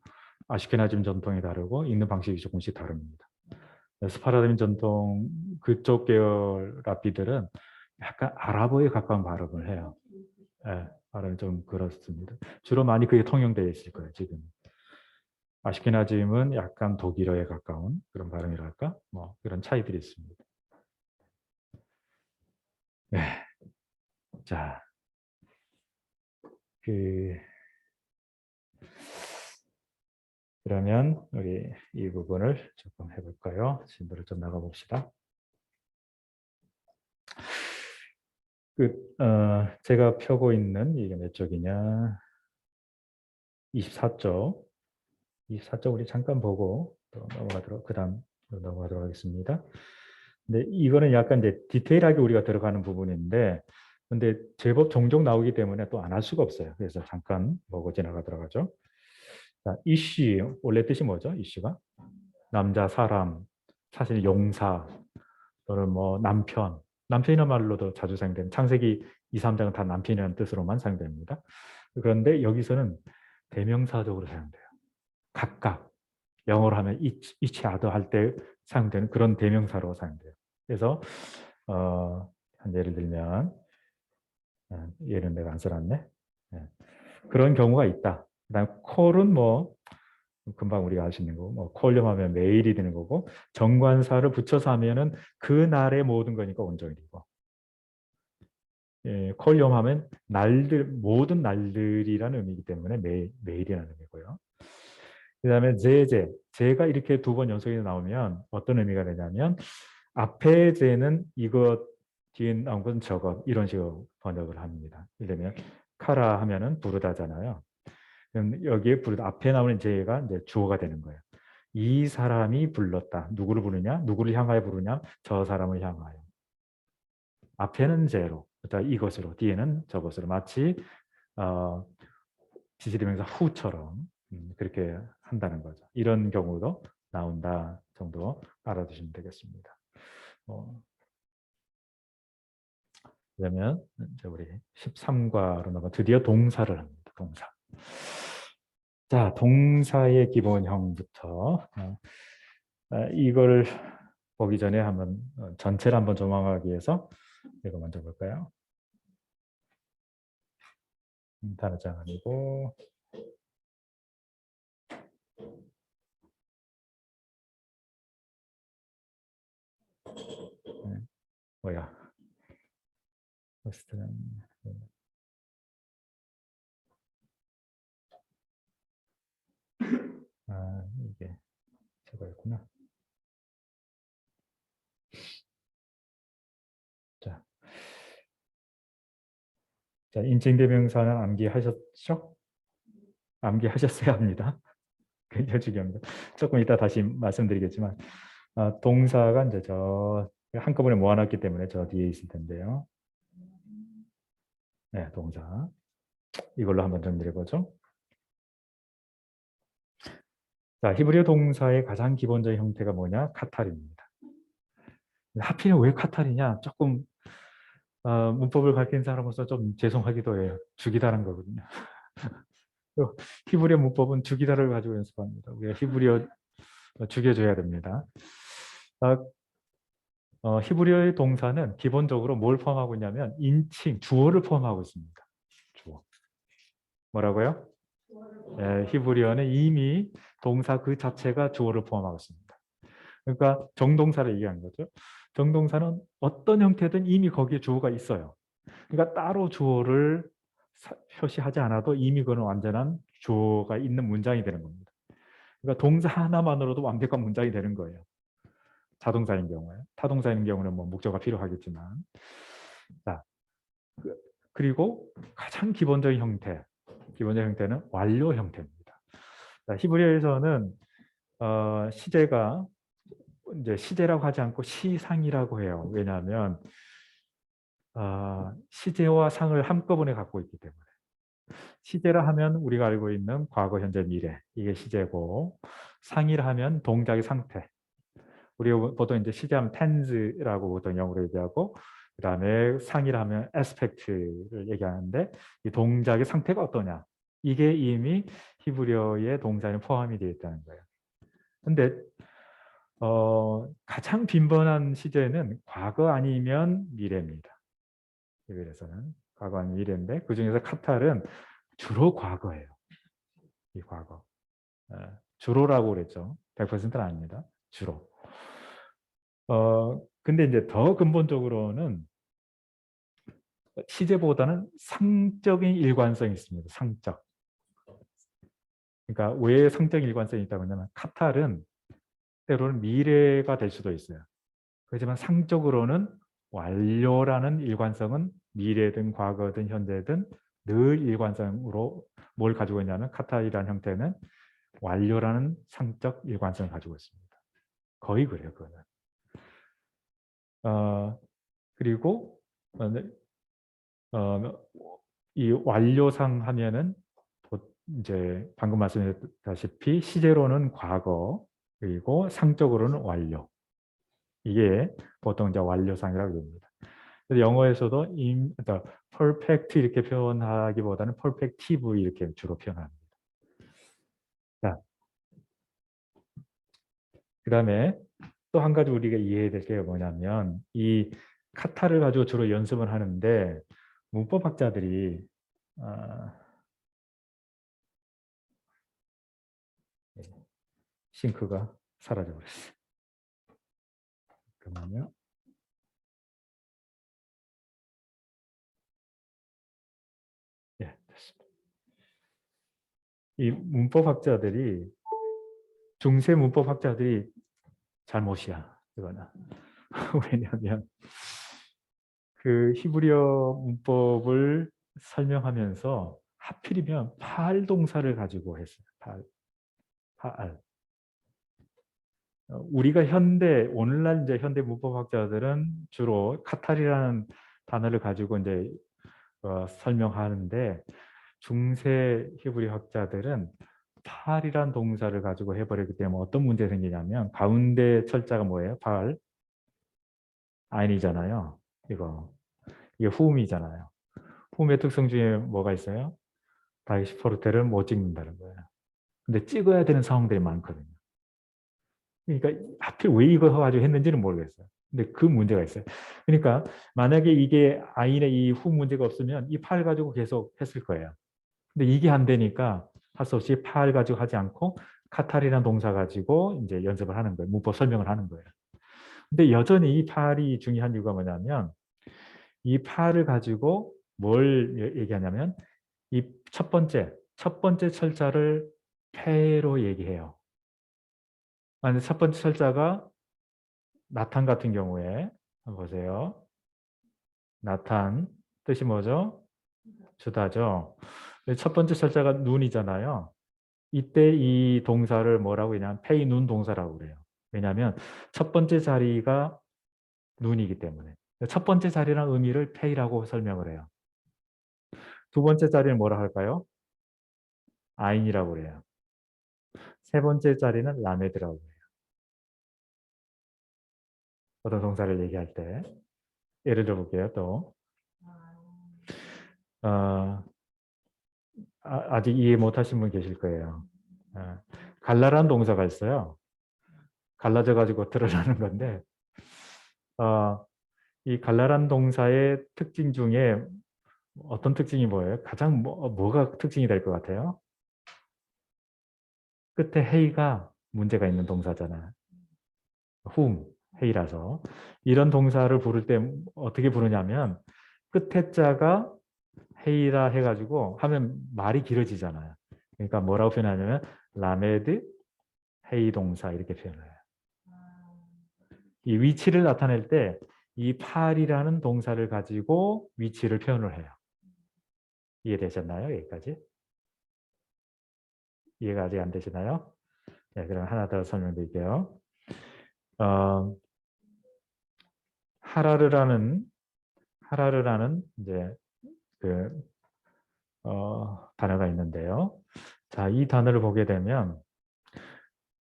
Speaker 1: 아시케나즘 전통이 다르고 읽는 방식이 조금씩 다릅니다. 스파라딤 전통 그쪽 계열 랍비들은 약간 아랍어에 가까운 발음을 해요. 예, 발음이 좀 그렇습니다. 주로 많이 그게 통용되어 있을 거예요, 지금. 아시케나즘은 약간 독일어에 가까운 그런 발음이랄까? 뭐 그런 차이들이 있습니다. 네. 자, 그 그러면 우리 이 부분을 조금 해볼까요? 진도를 좀 나가봅시다. 제가 펴고 있는 이게 몇 쪽이냐? 24쪽. 24쪽 우리 잠깐 보고 또 그다음 넘어가도록 하겠습니다. 근데 이거는 약간 이제 디테일하게 우리가 들어가는 부분인데, 근데 제법 종종 나오기 때문에 또 안 할 수가 없어요. 그래서 잠깐 보고 지나가도록 하죠. 자, 이씨 원래 뜻이 뭐죠? 이씨가 남자, 사람, 사실 용사 또는 뭐 남편, 남편이라는 말로도 자주 사용되는 창세기 2, 3장은 다 남편이라는 뜻으로만 사용됩니다. 그런데 여기서는 대명사적으로 사용돼요. 각각 영어로 하면 each other 할 때 사용되는 그런 대명사로 사용돼요. 그래서 한 예를 들면 얘는 내가 안 써놨네. 그런 경우가 있다. 그다음 콜은 뭐 금방 우리가 알 수 있는 거고, 뭐 콜륨하면 매일이 되는 거고, 정관사를 붙여서 하면은 그 날의 모든 거니까 온종일이고, 콜륨하면 날들 모든 날들이라는 의미이기 때문에 매일이라는 의미고요. 그다음에 제가 이렇게 두 번 연속해서 나오면 어떤 의미가 되냐면 앞에 제는 이것, 뒤에 나온 것은 저것 이런 식으로 번역을 합니다. 예를 들면 카라 하면은 부르다잖아요. 그럼 여기에 부르다 앞에 나오는 제가 이제 주어가 되는 거예요. 이 사람이 불렀다. 누구를 부르냐? 누구를 향하여 부르냐? 저 사람을 향하여. 앞에는 제로, 그러니까 이것으로, 뒤에는 저것으로 마치 어, 지시대명사 후처럼 그렇게 한다는 거죠. 이런 경우도 나온다 정도 알아두시면 되겠습니다. 그러면 이제 우리 13과로 넘어 드디어 동사를 합니다. 동사. 자, 동사의 기본형부터 이거를 보기 전에 한번 전체를 한번 조망하기 위해서 이거 먼저 볼까요? 단어장 아니고 뭐야? 호스트는 이게 저거였구나. 자, 인칭대명사는 암기하셨죠? 암기하셨어야 합니다. 굉장히 중요합니다. 조금 이따 다시 말씀드리겠지만 동사가 이제 저 한꺼번에 모아놨기 때문에 저 뒤에 있을 텐데요. 네, 동사. 이걸로 한번 정리해 보죠. 자, 히브리어 동사의 가장 기본적인 형태가 뭐냐? 카탈입니다. 하필이면 왜 카탈이냐? 조금 문법을 가르친 사람으로서 좀 죄송하기도 해요. 죽이다란 거거든요. 히브리어 문법은 죽이다를 가지고 연습합니다. 우리가 히브리어 죽여줘야 됩니다. 아, 히브리어의 동사는 기본적으로 뭘 포함하고 있냐면 인칭, 주어를 포함하고 있습니다. 주어. 뭐라고요? 히브리어는 이미 동사 그 자체가 주어를 포함하고 있습니다. 그러니까 정동사를 얘기하는 거죠. 정동사는 어떤 형태든 이미 거기에 주어가 있어요. 그러니까 따로 주어를 표시하지 않아도 이미 그는 완전한 주어가 있는 문장이 되는 겁니다. 그러니까 동사 하나만으로도 완벽한 문장이 되는 거예요. 자동사인 경우에. 타동사인 경우는 뭐 목적어가 필요하겠지만. 자, 그리고 가장 기본적인 형태는 완료 형태입니다. 자, 히브리어에서는 시제가 이제 시제라고 하지 않고 시상이라고 해요. 왜냐하면 시제와 상을 한꺼번에 갖고 있기 때문에. 시제라 하면 우리가 알고 있는 과거, 현재, 미래 이게 시제고, 상이라 하면 동작의 상태. 우리가 보통 이제 시제하면 tense라고 보통 영어로 얘기하고, 그다음에 상이라 하면 aspect를 얘기하는데 이 동작의 상태가 어떠냐. 이게 이미 히브리어의 동사에 포함이 되어 있다는 거예요. 근데 가장 빈번한 시제는 과거 아니면 미래입니다. 히브리어에서는 과거 아니면 미래인데 그중에서 카탈은 주로 과거예요. 이 과거. 주로라고 그랬죠. 100%는 아닙니다. 주로. 근데 이제 더 근본적으로는 시제보다는 상적인 일관성이 있습니다. 상적. 그러니까 왜 상적인 일관성이 있다고 하냐면 카탈은 때로는 미래가 될 수도 있어요. 그렇지만 상적으로는 완료라는 일관성은 미래든 과거든 현재든 늘 일관성으로 뭘 가지고 있냐면 카탈이라는 형태는 완료라는 상적 일관성을 가지고 있습니다. 거의 그래요, 그거는. 그리고 네, 이 완료상 하면은 이제 방금 말씀드렸다시피 시제로는 과거 그리고 상적으로는 완료. 이게 보통 이제 완료상이라고 합니다. 그래서 영어에서도 그러니까 perfect 이렇게 표현하기보다는 perfective 이렇게 주로 표현합니다. 자, 그다음에 또 한 가지 우리가 이해해야 될 게 뭐냐면 이 카타를 가지고 주로 연습을 하는데 문법학자들이 싱크가 사라져버렸어요. 잠깐만요. 예, 됐습니다. 이 문법학자들이 중세 문법학자들이 잘못이야. 이거는 왜냐하면 그 히브리어 문법을 설명하면서 하필이면 파알 동사를 가지고 했어요. 파알. 우리가 오늘날 이제 현대 문법학자들은 주로 카탈이라는 단어를 가지고 이제 설명하는데 중세 히브리 학자들은 파알이란 동사를 가지고 해버렸기 때문에 어떤 문제가 생기냐면 가운데 철자가 뭐예요? 파알? 아인이잖아요. 이게 후음이잖아요. 후음의 특성 중에 뭐가 있어요? 다이시포르테를 못 찍는다는 거예요. 근데 찍어야 되는 상황들이 많거든요. 그러니까 하필 왜 이거 가지고 했는지는 모르겠어요. 근데 그 문제가 있어요. 그러니까 만약에 이게 아인의 이 후 문제가 없으면 이 파를 가지고 계속 했을 거예요. 근데 이게 안 되니까 할 수 없이 파를 가지고 하지 않고 카탈이라는 동사 가지고 이제 연습을 하는 거예요. 문법 설명을 하는 거예요. 근데 여전히 이 팔이 중요한 이유가 뭐냐면 이 팔을 가지고 뭘 얘기하냐면 이 첫 번째 철자를 패로 얘기해요. 아니, 첫 번째 철자가 나탄 같은 경우에 한번 보세요. 나탄 뜻이 뭐죠? 주다죠. 첫 번째 철자가 눈이잖아요. 이때 이 동사를 뭐라고 하냐면 페이 눈 동사라고 그래요. 왜냐하면 첫 번째 자리가 눈이기 때문에. 첫 번째 자리라는 의미를 페이라고 설명을 해요. 두 번째 자리는 뭐라 할까요? 아인이라고 그래요. 세 번째 자리는 라메드라고 해요. 어떤 동사를 얘기할 때. 예를 들어 볼게요. 또 어, 아직 이해 못하신 분 계실 거예요. 갈라란 동사가 있어요. 갈라져 가지고 드러나는 건데 어, 이 갈라란 동사의 특징 중에 어떤 특징이 뭐예요? 가장 뭐가 특징이 될 것 같아요? 끝에 헤이가 문제가 있는 동사잖아요. 헤이라서. 이런 동사를 부를 때 어떻게 부르냐면 끝에 자가 헤이라 해가지고 하면 말이 길어지잖아요. 그러니까 뭐라고 표현하냐면 라메드 헤이 동사 이렇게 표현을 해요. 이 위치를 나타낼 때 이 팔이라는 동사를 가지고 위치를 표현을 해요. 이해되셨나요? 여기까지? 이해가 아직 안 되시나요? 네, 그럼 하나 더 설명드릴게요. 어, 하라르라는 이제 그 단어가 있는데요. 자, 이 단어를 보게 되면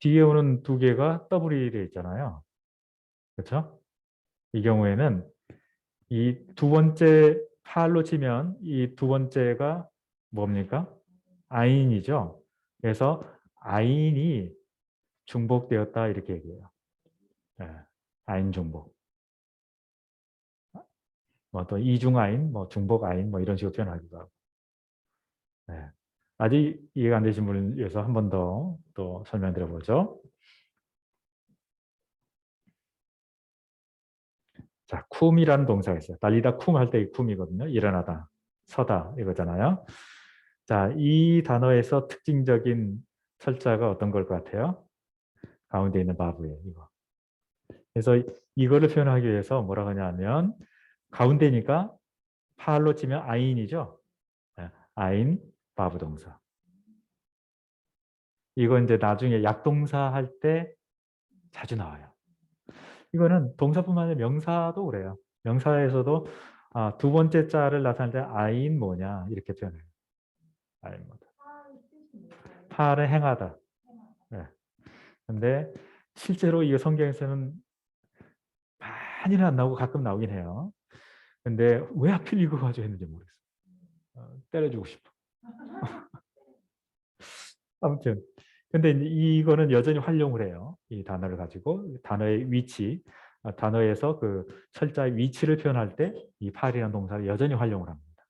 Speaker 1: 뒤에 오는 두 개가 더블이 되어 있잖아요. 그렇죠? 이 경우에는 이 두 번째 팔로 치면 이 두 번째가 뭡니까? 아인이죠. 그래서 아인이 중복되었다 이렇게 얘기해요. 네, 아인 중복. 뭐 또 이중아인, 뭐 중복아인 뭐 이런 식으로 표현하기도 하고. 네. 아직 이해가 안 되신 분을 위해서 한 번 더 또 설명드려 보죠. 자, 쿰이라는 동사가 있어요. 달리다 쿰 할 때 이 쿰이거든요. 일어나다, 서다 이거잖아요. 자, 이 단어에서 특징적인 철자가 어떤 걸 것 같아요? 가운데 있는 바브예요. 이거. 그래서 이거를 표현하기 위해서 뭐라고 하냐면 가운데니까 팔로 치면 아인이죠. 네, 아인 바브 동사. 이거 이제 나중에 약동사 할 때 자주 나와요. 이거는 동사뿐만 아니라 명사도 그래요. 명사에서도 두 번째 자를 나타낼 때 아인 뭐냐 이렇게 표현해요. 아인 뭐다. 팔을 행하다. 네. 근데 실제로 이 성경에서는 많이는 안 나오고 가끔 나오긴 해요. 근데 왜 하필 이거 가지고 했는지 모르겠어요. 때려주고 싶어. 아무튼 근데 이거는 여전히 활용을 해요. 이 단어를 가지고 단어의 위치, 단어에서 그 철자의 위치를 표현할 때 이 팔이라는 동사를 여전히 활용을 합니다.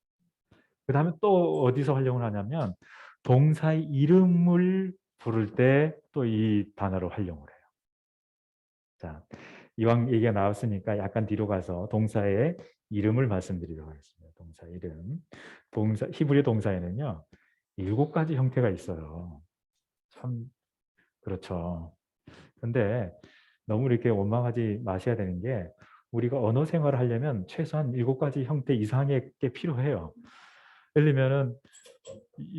Speaker 1: 그 다음에 또 어디서 활용을 하냐면 동사의 이름을 부를 때 또 이 단어를 활용을 해요. 자, 이왕 얘기가 나왔으니까 약간 뒤로 가서 동사의 이름을 말씀드리도록 하겠습니다. 동사 이름. 히브리 동사에는요. 7가지 형태가 있어요. 참 그렇죠. 근데 너무 이렇게 원망하지 마셔야 되는 게 우리가 언어 생활을 하려면 최소한 7가지 형태 이상의 게 필요해요. 예를 들면은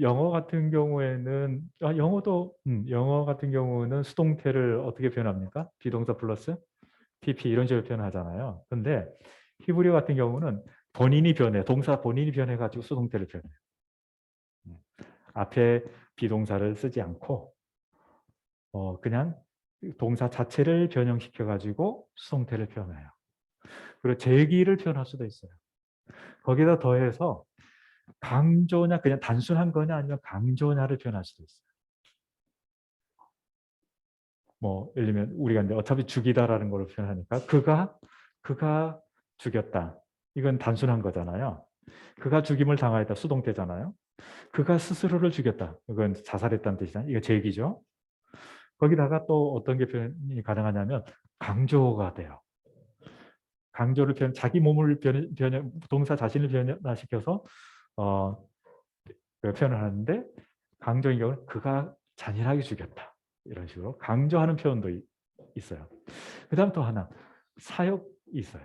Speaker 1: 영어 같은 경우에는 영어 같은 경우는 수동태를 어떻게 표현합니까? 비동사 플러스 PP 이런 식으로 표현하잖아요. 근데 히브리어 같은 경우는 본인이 변해 동사 본인이 변해 가지고 수동태를 표현해요. 앞에 비동사를 쓰지 않고 그냥 동사 자체를 변형시켜 가지고 수동태를 표현해요. 그리고 제기를 표현할 수도 있어요. 거기다 더해서 강조냐 그냥 단순한 거냐 아니면 강조냐를 표현할 수도 있어요. 뭐 예를 들면 우리가 이제 어차피 죽이다라는 걸 표현하니까 그가 죽였다. 이건 단순한 거잖아요. 그가 죽임을 당하였다. 수동태잖아요. 그가 스스로를 죽였다. 이건 자살했다는 뜻이잖아요. 이거 제기죠. 거기다가 또 어떤 게 표현이 가능하냐면 강조가 돼요. 강조를 자기 몸을 동사 자신을 변화시켜서 어, 표현을 하는데 강조인 경우는 그가 잔인하게 죽였다. 이런 식으로 강조하는 표현도 있어요. 그 다음 또 하나 사역이 있어요.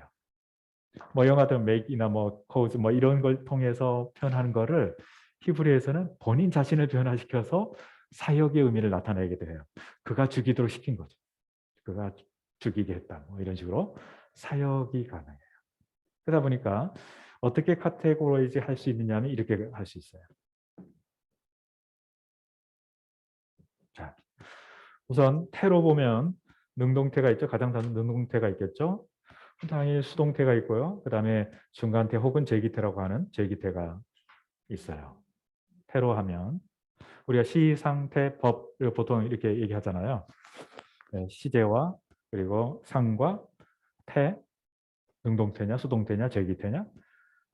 Speaker 1: 뭐 영화든 make이나 뭐 cause 뭐 이런 걸 통해서 표현하는 거를 히브리에서는 본인 자신을 변화시켜서 사역의 의미를 나타내게 돼요. 그가 죽이도록 시킨 거죠. 그가 죽이게 했다. 뭐 이런 식으로 사역이 가능해요. 그러다 보니까 어떻게 카테고라이즈 할 수 있느냐면 이렇게 할 수 있어요. 자, 우선 태로 보면 능동태가 있죠. 가장 단순 능동태가 있겠죠. 당연히 수동태가 있고요. 그 다음에 중간태 혹은 제기태라고 하는 제기태가 있어요. 태로 하면 우리가 시, 상, 태, 법 보통 이렇게 얘기하잖아요. 네, 시제와 그리고 상과 태, 능동태냐 수동태냐 제기태냐,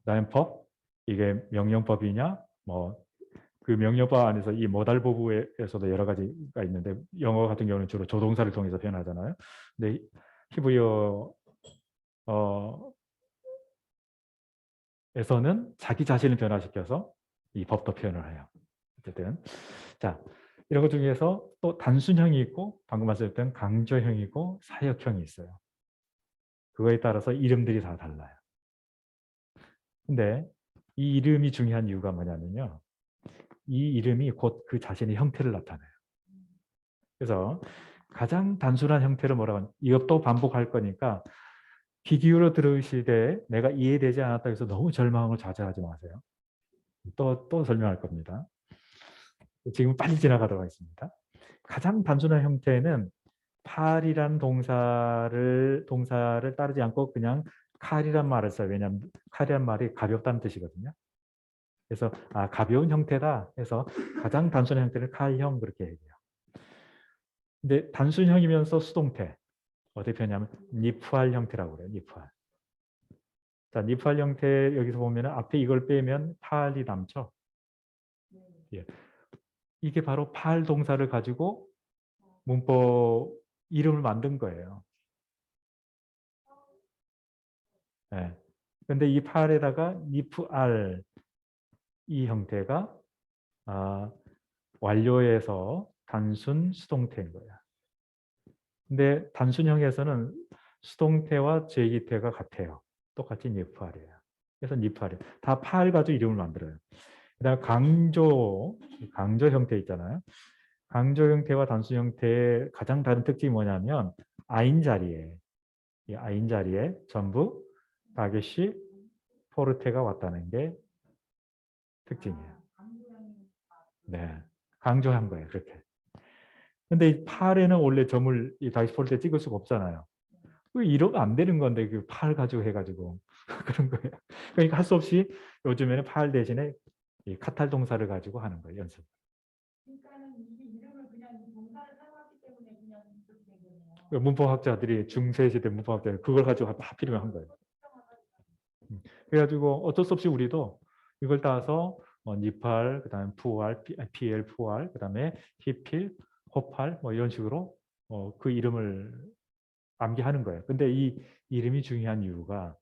Speaker 1: 그다음에 법, 이게 명령법이냐, 뭐 그 명령법 안에서 이 모달 보부에서도 여러 가지가 있는데 영어 같은 경우는 주로 조동사를 통해서 표현하잖아요. 근데 히브리어 에서는 자기 자신을 변화시켜서 이 법도 표현을 해요. 어쨌든 자, 이런 것 중에서 또 단순형이 있고 방금 말씀드렸던 강조형이고 사역형이 있어요. 그거에 따라서 이름들이 다 달라요. 근데 이 이름이 중요한 이유가 뭐냐면요. 이 이름이 곧 그 자신의 형태를 나타내요. 그래서 가장 단순한 형태를 뭐라고 하냐. 이것도 반복할 거니까 귀 기울여 들으시되 내가 이해되지 않았다 해서 너무 절망을 자제하지 마세요. 또 설명할 겁니다. 지금 빨리 지나가도록 하겠습니다. 가장 단순한 형태는 팔이란 동사를 따르지 않고 그냥 칼이란 말을 써요. 왜냐하면 칼이란 말이 가볍다는 뜻이거든요. 그래서 가벼운 형태다 해서 가장 단순한 형태를 칼형 그렇게 얘기해요. 근데 단순형이면서 수동태 어떻게 표현하냐면 니프할 형태라고 그래요. 니프할. 자, 니프할 형태 여기서 보면 앞에 이걸 빼면 팔이 남죠. 예. 이게 바로 팔 동사를 가지고 문법 이름을 만든 거예요. 예. 근데 이 팔에다가 니프알 이 형태가 완료에서 단순 수동태인 거야. 근데 단순형에서는 수동태와 제기태가 같아요. 똑같이 니프알이에요. 그래서 니프알이에요. 다 팔 가지고 이름을 만들어요. 그다음 강조 형태 있잖아요. 강조 형태와 단순 형태의 가장 다른 특징이 뭐냐면 아인 자리에 이 아인 자리에 전부 다게시 포르테가 왔다는 게 특징이에요. 네, 강조한 거예요. 그렇게. 근데 이 팔에는 원래 점을 이 다시 폴때 찍을 수가 없잖아요. 이러면 안 되는 건데 그 팔 가지고 해가지고 그런 거예요. 그러니까 할 수 없이 요즘에는 팔 대신에 이 카탈 동사를 가지고 하는 거예요. 연습. 문법학자들이 중세시대 문법학자들이 그걸 가지고 하필이면 한 거예요. 그래가지고 어쩔 수 없이 우리도 이걸 따서 니팔, 그다음에 푸알, PL 푸알, 그다음에 히필, 호팔 뭐 이런 식으로 그 이름을 암기하는 거예요. 근데 이 이름이 중요한 이유가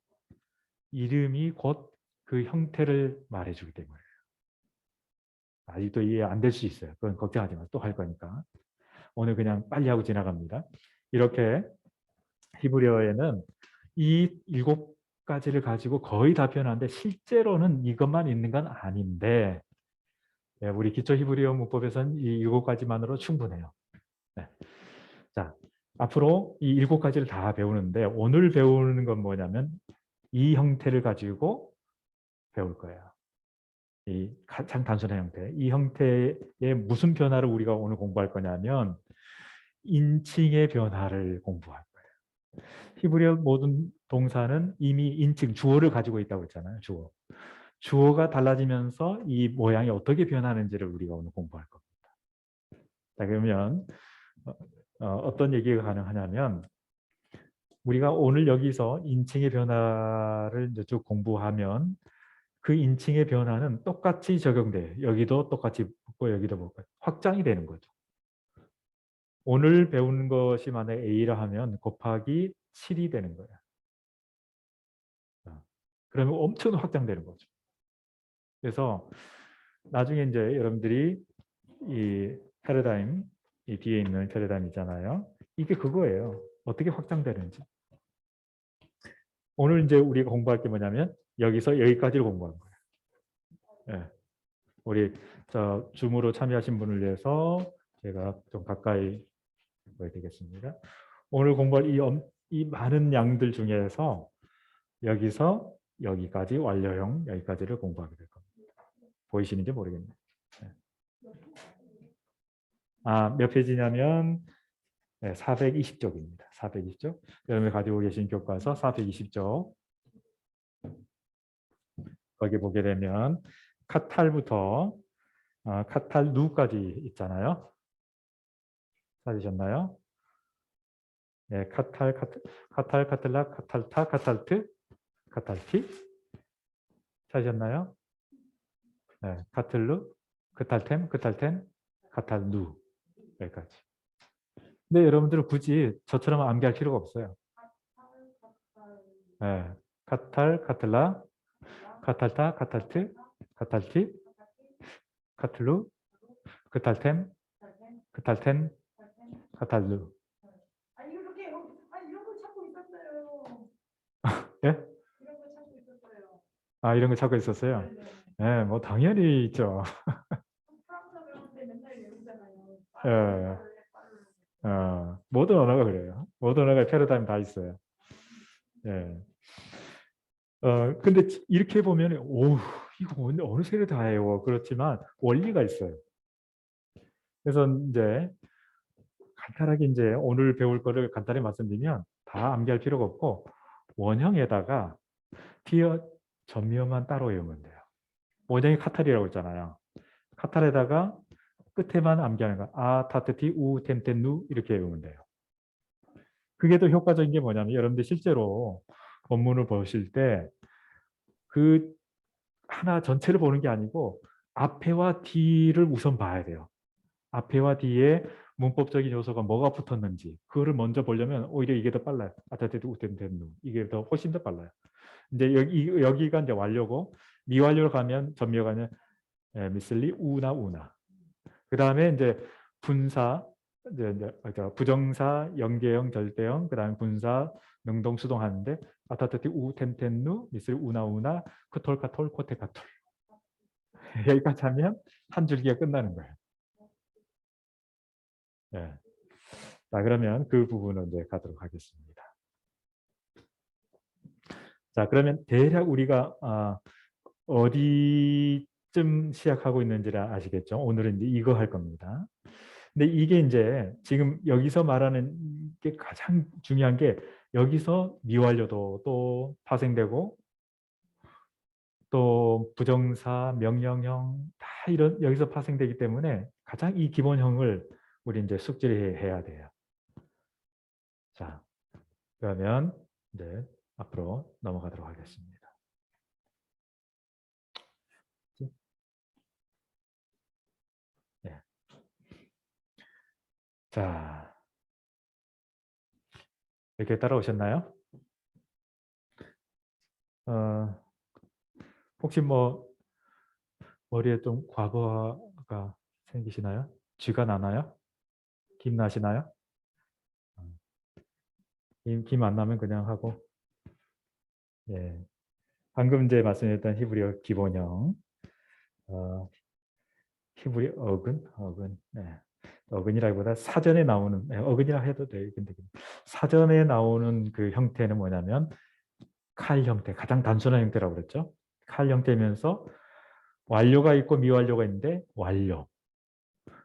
Speaker 1: 이름이 곧 그 형태를 말해주기 때문에 아직도 이해 안 될 수 있어요. 그건 걱정하지 마. 또 할 거니까. 오늘 그냥 빨리 하고 지나갑니다. 이렇게 히브리어에는 이 7가지를 가지고 거의 다 표현하는데 실제로는 이것만 있는 건 아닌데 우리 기초 히브리어 문법에서는 이 7가지만으로 충분해요. 네. 자, 앞으로 이 7가지를 다 배우는데 오늘 배우는 건 뭐냐면 이 형태를 가지고 배울 거예요. 이 가장 단순한 형태. 이 형태의 무슨 변화를 우리가 오늘 공부할 거냐면 인칭의 변화를 공부할 거예요. 히브리어 모든 동사는 이미 인칭, 주어를 가지고 있다고 했잖아요. 주어. 주어가 달라지면서 이 모양이 어떻게 변하는지를 우리가 오늘 공부할 겁니다. 자, 그러면 어떤 얘기가 가능하냐면 우리가 오늘 여기서 인칭의 변화를 이제 쭉 공부하면 그 인칭의 변화는 똑같이 적용돼요. 여기도 똑같이 붙고 여기도 붙고 확장이 되는 거죠. 오늘 배우는 것이 만약 A라 하면 곱하기 7이 되는 거예요. 그러면 엄청 확장되는 거죠. 그래서 나중에 이제 여러분들이 이 패러다임, 이 뒤에 있는 패러다임 있잖아요. 이게 그거예요. 어떻게 확장되는지. 오늘 이제 우리가 공부할 게 뭐냐면 여기서 여기까지를 공부하는 거예요. 네. 우리 줌으로 참여하신 분을 위해서 제가 좀 가까이 보여 되겠습니다. 오늘 공부할 이 많은 양들 중에서 여기서 여기까지 완료형 여기까지를 공부하게 될 겁니다. 보이시는지 모르겠네요. 몇 페이지냐면 네, 420쪽입니다. 420쪽. 여러분이 가지고 계신 교과서 420쪽. 거기 보게 되면 카탈부터 카탈 누까지 있잖아요. 찾으셨나요? 네, 카탈, 카탈라, 카탈타, 카탈트, 카탈티. 찾으셨나요? 네, 카틀루, 크탈템, 크탈텐, 카탈누. 여기까지. 근데 여러분들은 굳이 저처럼 암기할 필요가 없어요. 네, 카탈, 카탈라, 카탈타, 카탈트, 카탈티, 카틀루, 크탈템, 크탈텐, 카탈누.
Speaker 2: 이런 거 찾고 있었어요.
Speaker 1: 예?
Speaker 2: 이런 거 찾고 있었어요.
Speaker 1: 아, 이런 거 찾고 있었어요? 네, 뭐 당연히 있죠.
Speaker 2: 프랑스어 배울 때 맨날 외우잖아요.
Speaker 1: 예. 모든 언어가 그래요. 모든 언어가 패러다임 다 있어요. 예. 근데 이렇게 보면, 오, 이거 어느 세대 다 해요. 그렇지만 원리가 있어요. 그래서 이제 간단하게 이제 오늘 배울 거를 간단히 말씀드리면 다 암기할 필요가 없고 원형에다가 티어 전미어만 따로 외우면 돼요. 원형이 카탈이라고 했잖아요. 카탈에다가 끝에만 암기하는 거. 아, 타트티, 우, 템텐, 누 이렇게 외우면 돼요. 그게 더 효과적인 게 뭐냐면 여러분들 실제로 본문을 보실 때 그 하나 전체를 보는 게 아니고 앞에와 뒤를 우선 봐야 돼요. 앞에와 뒤에 문법적인 요소가 뭐가 붙었는지 그거를 먼저 보려면 오히려 이게 더 빨라요. 아타테도 우텐텐누 이게 더 훨씬 더 빨라요. 이제 여기가 이제 완료고 미완료로 가면 전미어가는 미슬리 우나 우나. 그 다음에 이제 분사 이제 부정사 연계형 절대형 그다음에 분사 능동 수동하는데 아타타티 우 템템누 미슬 우나 우나 크톨 카톨 코테 카톨 여기까지 하면 한 줄기가 끝나는 거예요. 네. 자 그러면 그 부분을 이제 가도록 하겠습니다. 자 그러면 대략 우리가 어디쯤 시작하고 있는지를 아시겠죠? 오늘은 이제 이거 할 겁니다. 근데 이게 이제 지금 여기서 말하는 게 가장 중요한 게 여기서 미완료도 또 파생되고 또 부정사, 명령형 다 이런 여기서 파생되기 때문에 가장 이 기본형을 우리 이제 숙지를 해야 돼요. 자, 그러면 이제 앞으로 넘어가도록 하겠습니다. 네. 자, 이렇게 따라오셨나요? 혹시 뭐 머리에 좀 과부하가 생기시나요? 쥐가 나나요? 김 나시나요? 김 안 나면 그냥 하고. 예. 방금 이제 말씀드렸던 히브리어 기본형. 히브리 어근. 네. 어근이라기보다 사전에 나오는 어근이라 해도 돼요. 근데 사전에 나오는 그 형태는 뭐냐면 칼 형태, 가장 단순한 형태라고 그랬죠. 칼 형태면서 완료가 있고 미완료가 있는데 완료.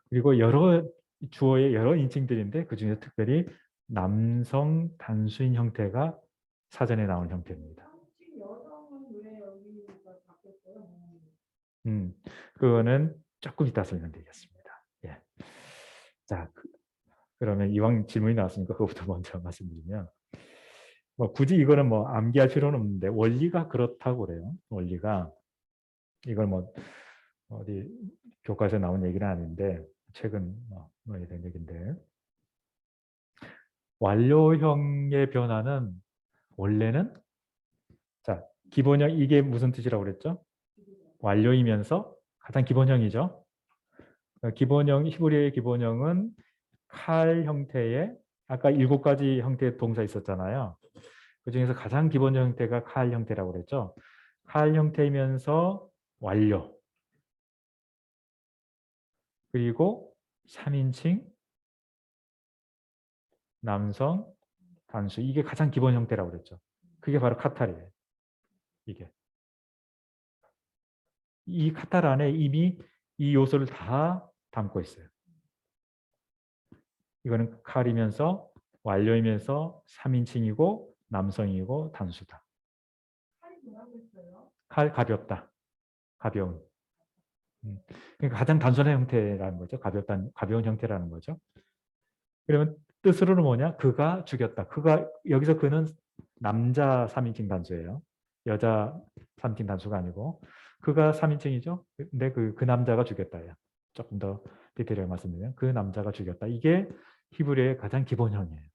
Speaker 1: 그리고 여러 주어의 여러 인칭들인데 그 중에 특별히 남성 단수인 형태가 사전에 나온 형태입니다.
Speaker 2: 여성은 왜 여기가 바뀌었어요?
Speaker 1: 그거는 조금 이따 설명드리겠습니다. 예. 자, 그러면 이왕 질문이 나왔으니까 그것부터 먼저 말씀드리면 뭐 굳이 이거는 뭐 암기할 필요는 없는데 원리가 그렇다고 그래요. 원리가 이걸 뭐 어디 교과서에 나온 얘기는 아닌데 최근 논의 된 얘기인데 완료형의 변화는 원래는 자 기본형 이게 무슨 뜻이라고 그랬죠? 완료이면서 가장 기본형이죠. 기본형 히브리어의 기본형은 칼 형태의 아까 7가지 형태의 동사 있었잖아요. 그 중에서 가장 기본 형태가 칼 형태라고 그랬죠. 칼 형태이면서 완료. 그리고 3인칭, 남성, 단수. 이게 가장 기본 형태라고 그랬죠. 그게 바로 카탈이에요. 이게. 이 카탈 안에 이미 이 요소를 다 담고 있어요. 이거는 칼이면서 완료이면서 3인칭이고 남성이고 단수다.
Speaker 2: 칼이 뭐라고 했어요?
Speaker 1: 칼 가볍다. 가벼운. 그러니까 가장 단순한 형태라는 거죠. 가벼운 형태라는 거죠. 그러면 뜻으로는 뭐냐? 그가 죽였다. 그가 여기서 그는 남자 3인칭 단수예요. 여자 3인칭 단수가 아니고 그가 3인칭이죠. 근데 그 남자가 죽였다예요. 조금 더 디테일하게 말씀드리면 그 남자가 죽였다. 이게 히브리어의 가장 기본형이에요.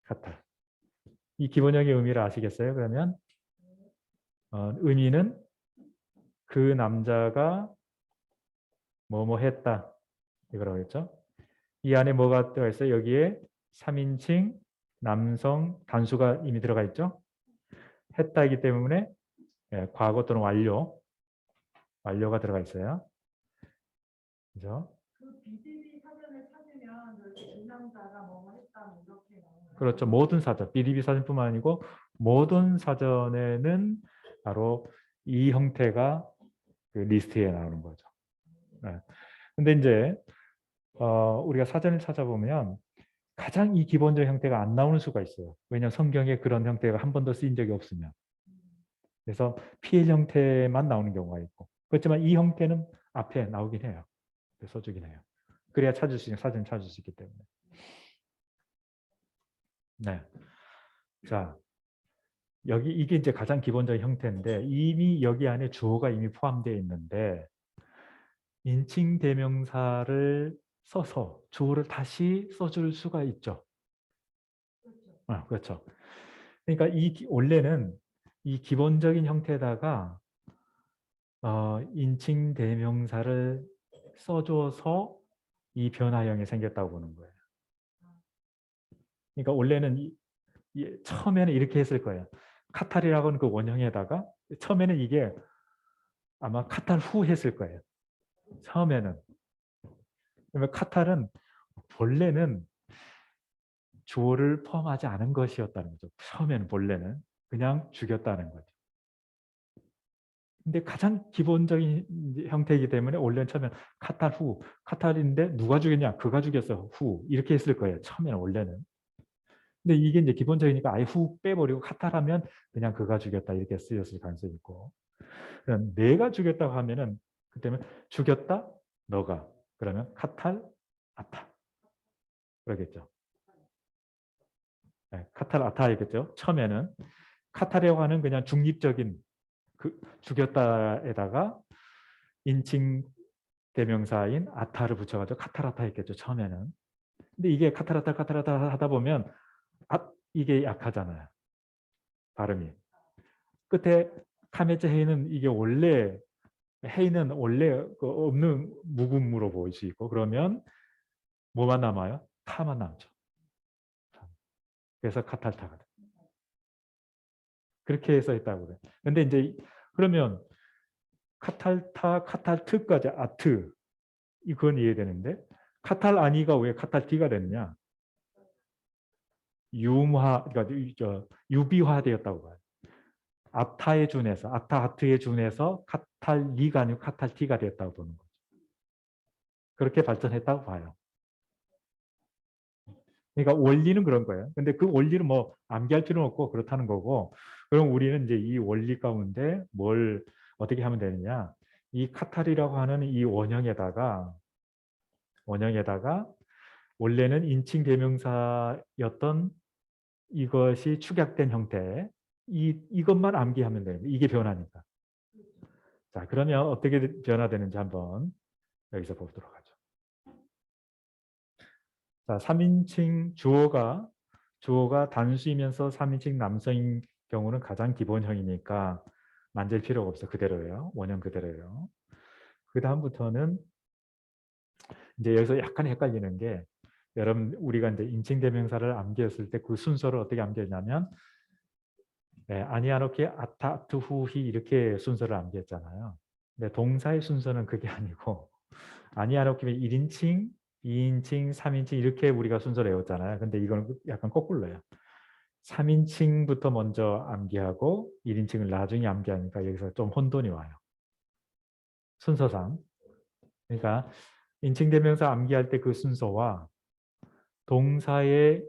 Speaker 1: 카탈. 이 기본형의 의미를 아시겠어요? 그러면 의미는 그 남자가 뭐뭐 했다. 이거라고 했죠. 이 안에 뭐가 들어가 있어요? 여기에 3인칭 남성 단수가 이미 들어가 있죠. 했다이기 때문에 과거 또는 완료가 들어가 있어요. 그죠?
Speaker 2: 그 BDB 사전을 찾으면 여기 이 남자가 뭐뭐 했다 뭐 이렇게 나오는
Speaker 1: 그렇죠. 모든 사전, BDB 사전뿐만 아니고 모든 사전에는 바로 이 형태가 그 리스트에 나오는 거죠. 네. 근데 이제 우리가 사전을 찾아보면 가장 이 기본적 형태가 안 나오는 수가 있어요. 왜냐하면 성경에 그런 형태가 한 번도 쓰인 적이 없으면. 그래서 PL 형태만 나오는 경우가 있고. 그렇지만 이 형태는 앞에 나오긴 해요. 써주긴 해요. 그래야 사전 찾을 수 있기 때문에. 네. 자, 여기 이게 이제 가장 기본적인 형태인데 이미 여기 안에 주어가 이미 포함되어 있는데 인칭 대명사를 써서 주어를 다시 써줄 수가 있죠. 그렇죠. 그러니까 원래는 이 기본적인 형태에다가 인칭 대명사를 써줘서 이 변화형이 생겼다고 보는 거예요. 그러니까 원래는 처음에는 이렇게 했을 거예요. 카탈이라고 하는 그 원형에다가 처음에는 이게 아마 카탈 후 했을 거예요. 처음에는. 그러면 카탈은 본래는 주어를 포함하지 않은 것이었다는 거죠. 처음에는 본래는 그냥 죽였다는 거죠. 근데 가장 기본적인 형태이기 때문에 원래는 처음엔 카탈 후, 카탈인데 누가 죽였냐? 그가 죽였어. 후 이렇게 했을 거예요. 처음에는 원래는. 근데 이게 이제 기본적이니까 아예 후 빼버리고 카탈하면 그냥 그가 죽였다 이렇게 쓰였을 가능성이 있고. 그럼 내가 죽였다고 하면은 그때는 죽였다 너가 그러면 카탈 아타 그러겠죠. 네, 카탈 아타이겠죠. 처음에는 카탈이라고 하는 그냥 중립적인 그 죽였다에다가 인칭 대명사인 아타를 붙여가지고 카타라타 했겠죠. 처음에는. 근데 이게 카타라타 하다 보면 이게 약하잖아요. 발음이. 끝에 카메체 헤이는 이게 원래 헤이는 원래 그 없는 묵음으로 보일 수 있고 그러면 뭐만 남아요? 타만 남죠. 그래서 카탈타가 돼. 그렇게 해서 했다고 그래. 근데 이제 그러면 카탈타, 카탈트까지 아트 이건 이해되는데 카탈 아니가 왜 카탈티가 됐느냐? 그러니까 유비화되었다고 봐요. 아타에 준해서 아타하트에 준해서 카탈리가 아니고 카탈티가 되었다고 보는 거죠. 그렇게 발전했다고 봐요. 그러니까 원리는 그런 거예요. 근데 그 원리는 뭐 암기할 필요는 없고 그렇다는 거고 그럼 우리는 이제 이 원리 가운데 뭘 어떻게 하면 되느냐? 이 카탈이라고 하는 이 원형에다가 원래는 인칭 대명사였던 이것이 축약된 형태 이것만 암기하면 돼요. 이게 변화니까. 자, 그러면 어떻게 변화되는지 한번 여기서 보도록 하죠. 자, 3인칭 주어가 단수이면서 3인칭 남성인 경우는 가장 기본형이니까 만질 필요가 없어. 그대로예요. 원형 그대로예요. 그 다음부터는 이제 여기서 약간 헷갈리는 게 여러분 우리가 이제 인칭 대명사를 암기했을 때 그 순서를 어떻게 암기했냐면 아니아노키 아타트 후히 이렇게 순서를 암기했잖아요. 근데 동사의 순서는 그게 아니고 아니아노키면 1인칭, 2인칭, 3인칭 이렇게 우리가 순서를 외웠잖아요. 근데 이거는 약간 거꾸로예요. 3인칭부터 먼저 암기하고 1인칭을 나중에 암기하니까 여기서 좀 혼돈이 와요. 순서상. 그러니까 인칭 대명사 암기할 때 그 순서와 동사의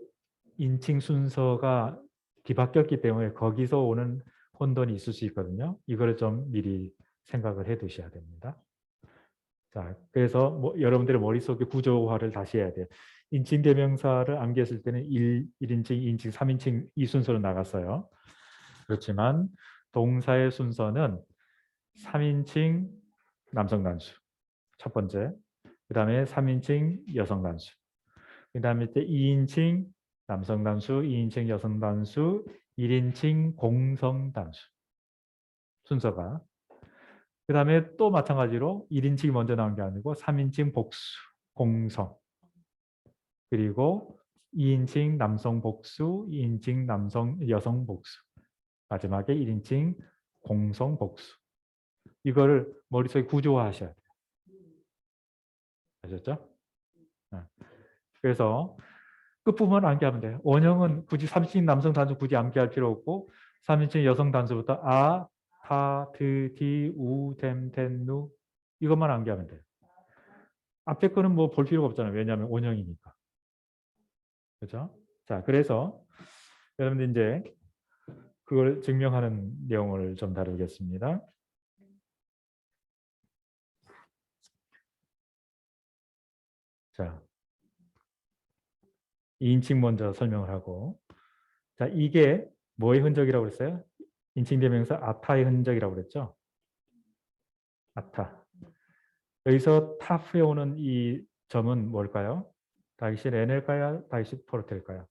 Speaker 1: 인칭 순서가 뒤바뀌었기 때문에 거기서 오는 혼돈이 있을 수 있거든요. 이걸 좀 미리 생각을 해 두셔야 됩니다. 자, 그래서 여러분들의 머릿속에 구조화를 다시 해야 돼요. 인칭 대명사를 암기했을 때는 1인칭, 2인칭, 3인칭 이 순서로 나갔어요. 그렇지만 동사의 순서는 3인칭 남성 단수 첫 번째, 그 다음에 3인칭 여성 단수, 그 다음에 2인칭 남성 단수, 2인칭 여성 단수, 1인칭 공성 단수 순서가. 그 다음에 또 마찬가지로 1인칭이 먼저 나온 게 아니고 3인칭 복수, 공성, 그리고 2인칭 남성 복수, 2인칭 여성 복수, 마지막에 1인칭 공성 복수. 이거를 머릿속에 구조화하셔야 돼요. 아셨죠? 네. 그래서 끝부분 암기하면 돼요. 원형은 굳이 3인칭 남성 단수 굳이 암기할 필요 없고 3인칭 여성 단수부터 아, 타, 드, 디, 우, 댐, 댄, 누 이것만 암기하면 돼요. 앞에 거는 뭐 볼 필요가 없잖아요. 왜냐하면 원형이니까. 그렇죠? 자, 그래서 여러분들 이제 그걸 증명하는 내용을 좀 다루겠습니다. 자, 2인칭 먼저 설명을 하고, 자, 이게 뭐의 흔적이라고 그랬어요? 인칭 대명사 아타의 흔적이라고 그랬죠? 아타. 여기서 타프에 오는 이 점은 뭘까요? 다기시 레넬까요? 다기시 포르테일까요?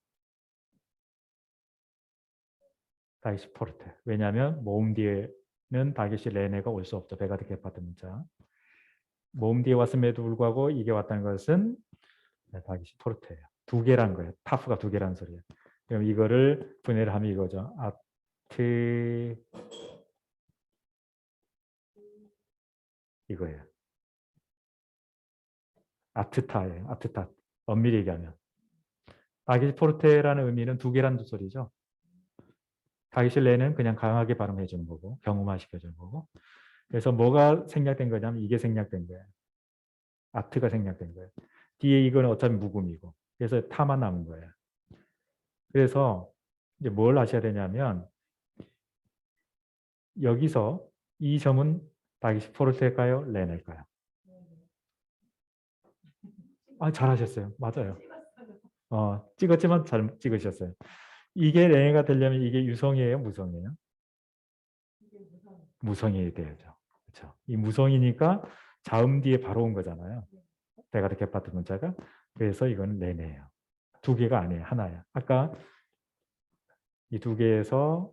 Speaker 1: 다기시 포르테. 왜냐하면 모음 뒤에는 다기시 레네가 올 수 없죠. 베가드 게파트 문자. 모음 뒤에 왔음에도 불구하고 이게 왔다는 것은 다기시 포르테예요. 두 개란 거예요. 타프가 두 개란 소리예요. 그럼 이거를 분해를 하면 이거죠. 아트 이거예요. 아트타예요. 아트타. 엄밀히 얘기하면. 다기시 포르테라는 의미는 두 개란 소리죠. 다기실레는 그냥 강하게 발음해 주는 거고 경음화 시켜주는 거고. 그래서 뭐가 생략된 거냐면 이게 생략된 거예요. 아트가 생략된 거예요. 뒤에 이거는 어차피 묵음이고. 그래서 타만 남은 거예요. 그래서 이제 뭘 아셔야 되냐면 여기서 이 점은 다기시 포르테일까요? 레넬까요? 아, 잘하셨어요. 맞아요. 찍었지만 잘 찍으셨어요. 이게 레네가 되려면 이게 유성이에요, 무성이에요? 무성이 돼야죠. 그렇죠. 이 무성이니까 자음 뒤에 바로 온 거잖아요. 데가드 게파트 문자가. 그래서 이건 레네예요. 두 개가 아니에요. 하나야. 아까 이 두 개에서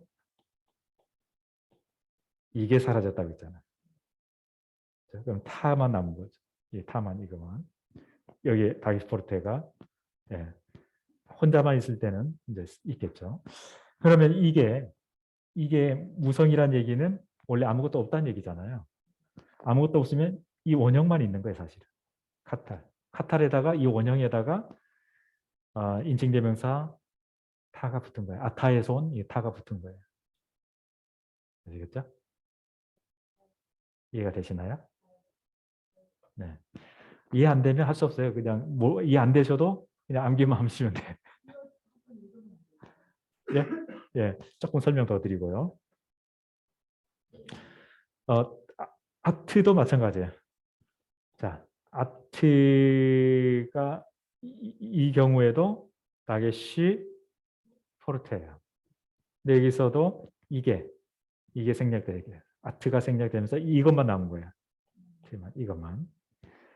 Speaker 1: 이게 사라졌다고 했잖아요. 그럼 타만 남은 거죠. 이 타만 이거만. 여기 다기스포르테가 예, 혼자만 있을 때는 이제 있겠죠. 그러면 이게 무성이란 얘기는 원래 아무것도 없다는 얘기잖아요. 아무것도 없으면 이 원형만 있는 거예요, 사실은. 카탈. 카탈에다가 이 원형에다가 인칭대명사 타가 붙은 거예요. 아타에서 온 이 타가 붙은 거예요. 아시겠죠? 이해가 되시나요? 네. 이해 안 되면 할 수 없어요. 그냥 뭐 이해 안 되셔도 그냥 암기만 하시면 돼요. 예? 예. 조금 설명 더 드리고요. 아트도 마찬가지예요. 자, 아트가 이 경우에도 다게시 포르테예요. 근데 여기서도 이게 생략돼요. 아트가 생략되면서 이것만 남은 거예요. 이것만.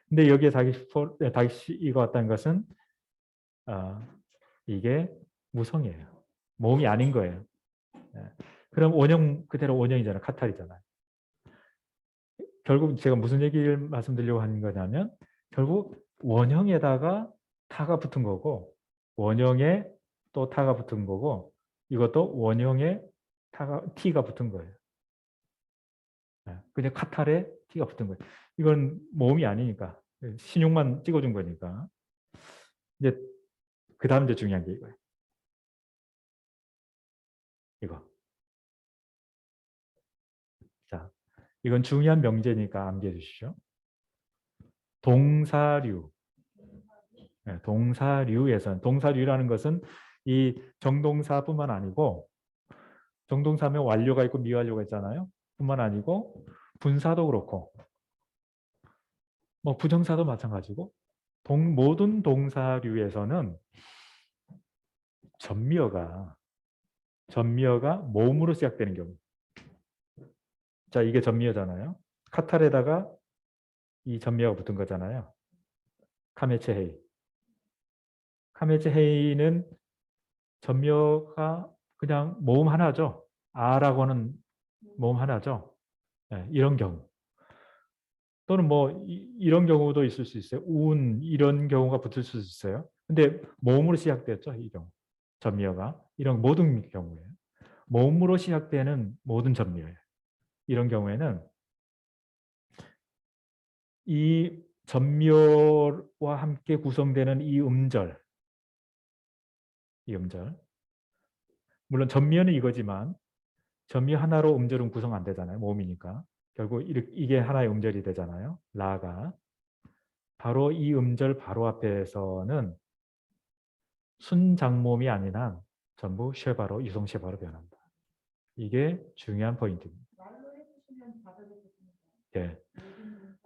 Speaker 1: 근데 여기에 다시 이거 왔다는 것은 이게 무성이에요. 모음이 아닌 거예요. 예. 그럼 원형 그대로 원형이잖아요. 카탈이잖아요. 결국 제가 무슨 얘기를 말씀드리려고 하는 거냐면 결국 원형에다가 타가 붙은 거고 원형에 또 타가 붙은 거고 이것도 원형에 t가 붙은 거예요. 그냥 카탈에 t가 붙은 거예요. 이건 모음이 아니니까 신용만 찍어준 거니까. 이제 그 다음 이제 중요한 게 이거예요. 이거. 자, 이건 중요한 명제니까 암기해 주시죠. 동사류. 네, 동사류에서는 동사류라는 것은 이 정동사뿐만 아니고 정동사면 완료가 있고 미완료가 있잖아요. 뿐만 아니고 분사도 그렇고 뭐 부정사도 마찬가지고 모든 동사류에서는 전미어가 모음으로 시작되는 경우. 자, 이게 전미어잖아요. 카탈에다가 이 전미어가 붙은 거잖아요. 카메체헤이. 카메체헤이는 전미어가 그냥 모음 하나죠. 아라고 하는 모음 하나죠. 네, 이런 경우. 또는 뭐 이런 경우도 있을 수 있어요. 운 이런 경우가 붙을 수 있어요. 근데 모음으로 시작됐죠. 이 경우. 전미어가. 이런 모든 경우에요. 모음으로 시작되는 모든 전미어예요. 이런 경우에는 이 전미어와 함께 구성되는 이 음절. 물론 전미어는 이거지만 전미어 하나로 음절은 구성 안 되잖아요. 모음이니까. 결국 이게 하나의 음절이 되잖아요. 라가. 바로 이 음절 바로 앞에서는 순장모음이 아닌 한 전부 쉐바로 유성 쉐바로 변한다. 이게 중요한 포인트입니다.
Speaker 2: 말로 해주시면 받아들여집니다.
Speaker 1: 예.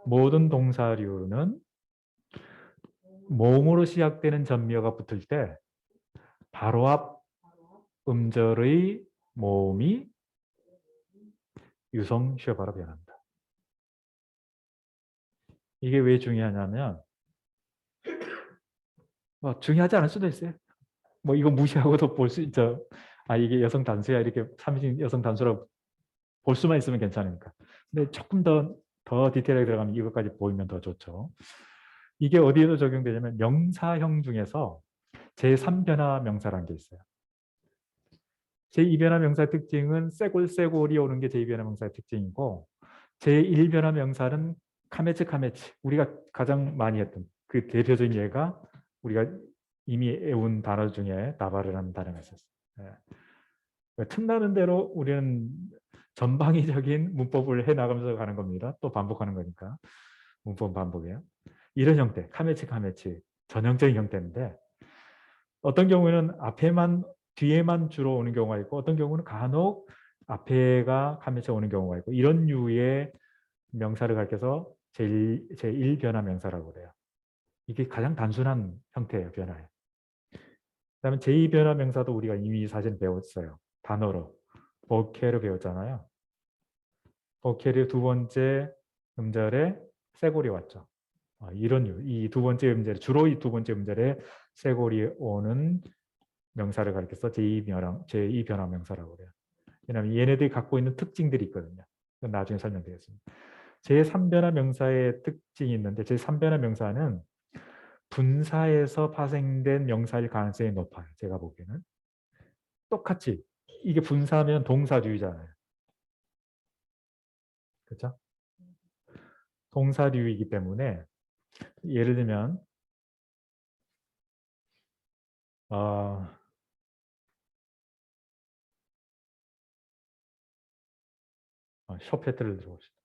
Speaker 1: 모든 동사류는 모음으로 시작되는 전미어가 붙을 때 바로 앞 음절의 모음이 유성 쉐바로 변한다. 이게 왜 중요하냐면 뭐 중요하지 않을 수도 있어요. 뭐 이거 무시하고도 볼 수 있죠. 아 이게 여성 단수야 이렇게 3인칭 여성 단수라고 볼 수만 있으면 괜찮으니까. 근데 조금 더 디테일하게 들어가면 이것까지 보이면 더 좋죠. 이게 어디에도 적용되냐면 명사형 중에서 제3변화 명사라는 게 있어요. 제2변화 명사의 특징은 쎄골,쎄골이 오는 게 제2변화 명사의 특징이고 제1변화 명사는 카메츠 우리가 가장 많이 했던 그 대표적인 예가 우리가 이미 외운 단어 중에 나바르라는 단어가 있었어요. 예. 틈나는 대로 우리는 전방위적인 문법을 해나가면서 가는 겁니다. 또 반복하는 거니까. 문법 반복이에요. 이런 형태, 카메츠 전형적인 형태인데 어떤 경우에는 뒤에만 주로 오는 경우가 있고 어떤 경우는 간혹 앞에가 카메츠가 오는 경우가 있고 이런 류의 명사를 가리켜서 제1변화 명사라고 그래요. 이게 가장 단순한 형태예요, 변화예요. 그다음에 제2변화 명사도 우리가 이미 사실 배웠어요. 단어로. 버케를 배웠잖아요. 버케를 두 번째 음절에 쇠골이 왔죠. 이런 이 두 번째 음절, 주로 이 두 번째 음절에 쇠골이 오는 명사를 가리켜서 제2변화 명사라고 그래요. 왜냐하면 얘네들이 갖고 있는 특징들이 있거든요. 그건 나중에 설명드리겠습니다. 제3변화 명사의 특징이 있는데 제3변화 명사는 분사에서 파생된 명사일 가능성이 높아요. 제가 보기에는. 똑같이 이게 분사하면 동사류잖아요. 그렇죠? 동사류이기 때문에 예를 들면 쇼페트를 들어봅시다.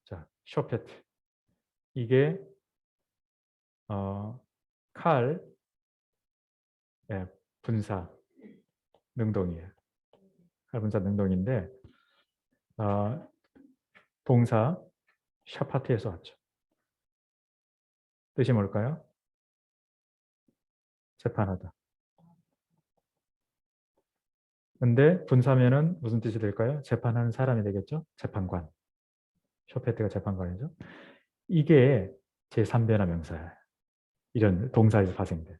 Speaker 1: 자, 쇼페트. 이게 칼 분사 능동이에요. 칼 분사 능동인데 동사 샤파트에서 왔죠. 뜻이 뭘까요? 재판하다. 근데 분사면은 무슨 뜻이 될까요? 재판하는 사람이 되겠죠? 재판관. 쇼페트가 재판관이죠. 이게 제3변화 명사예요. 이런 동사에서 파생된.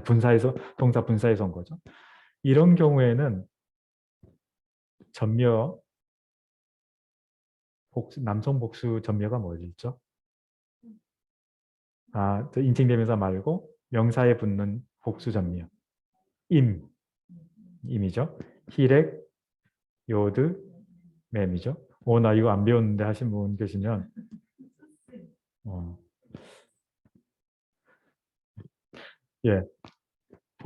Speaker 1: 분사에서 동사 분사에서 온 거죠. 이런 경우에는 전미어 남성 복수 전미어가 뭐였죠? 인칭대명사 말고 명사에 붙는 복수 전미어. 임이죠. 히렉, 요드, 맴이죠. 나 이거 안 배웠는데 하신 분 계시면 예,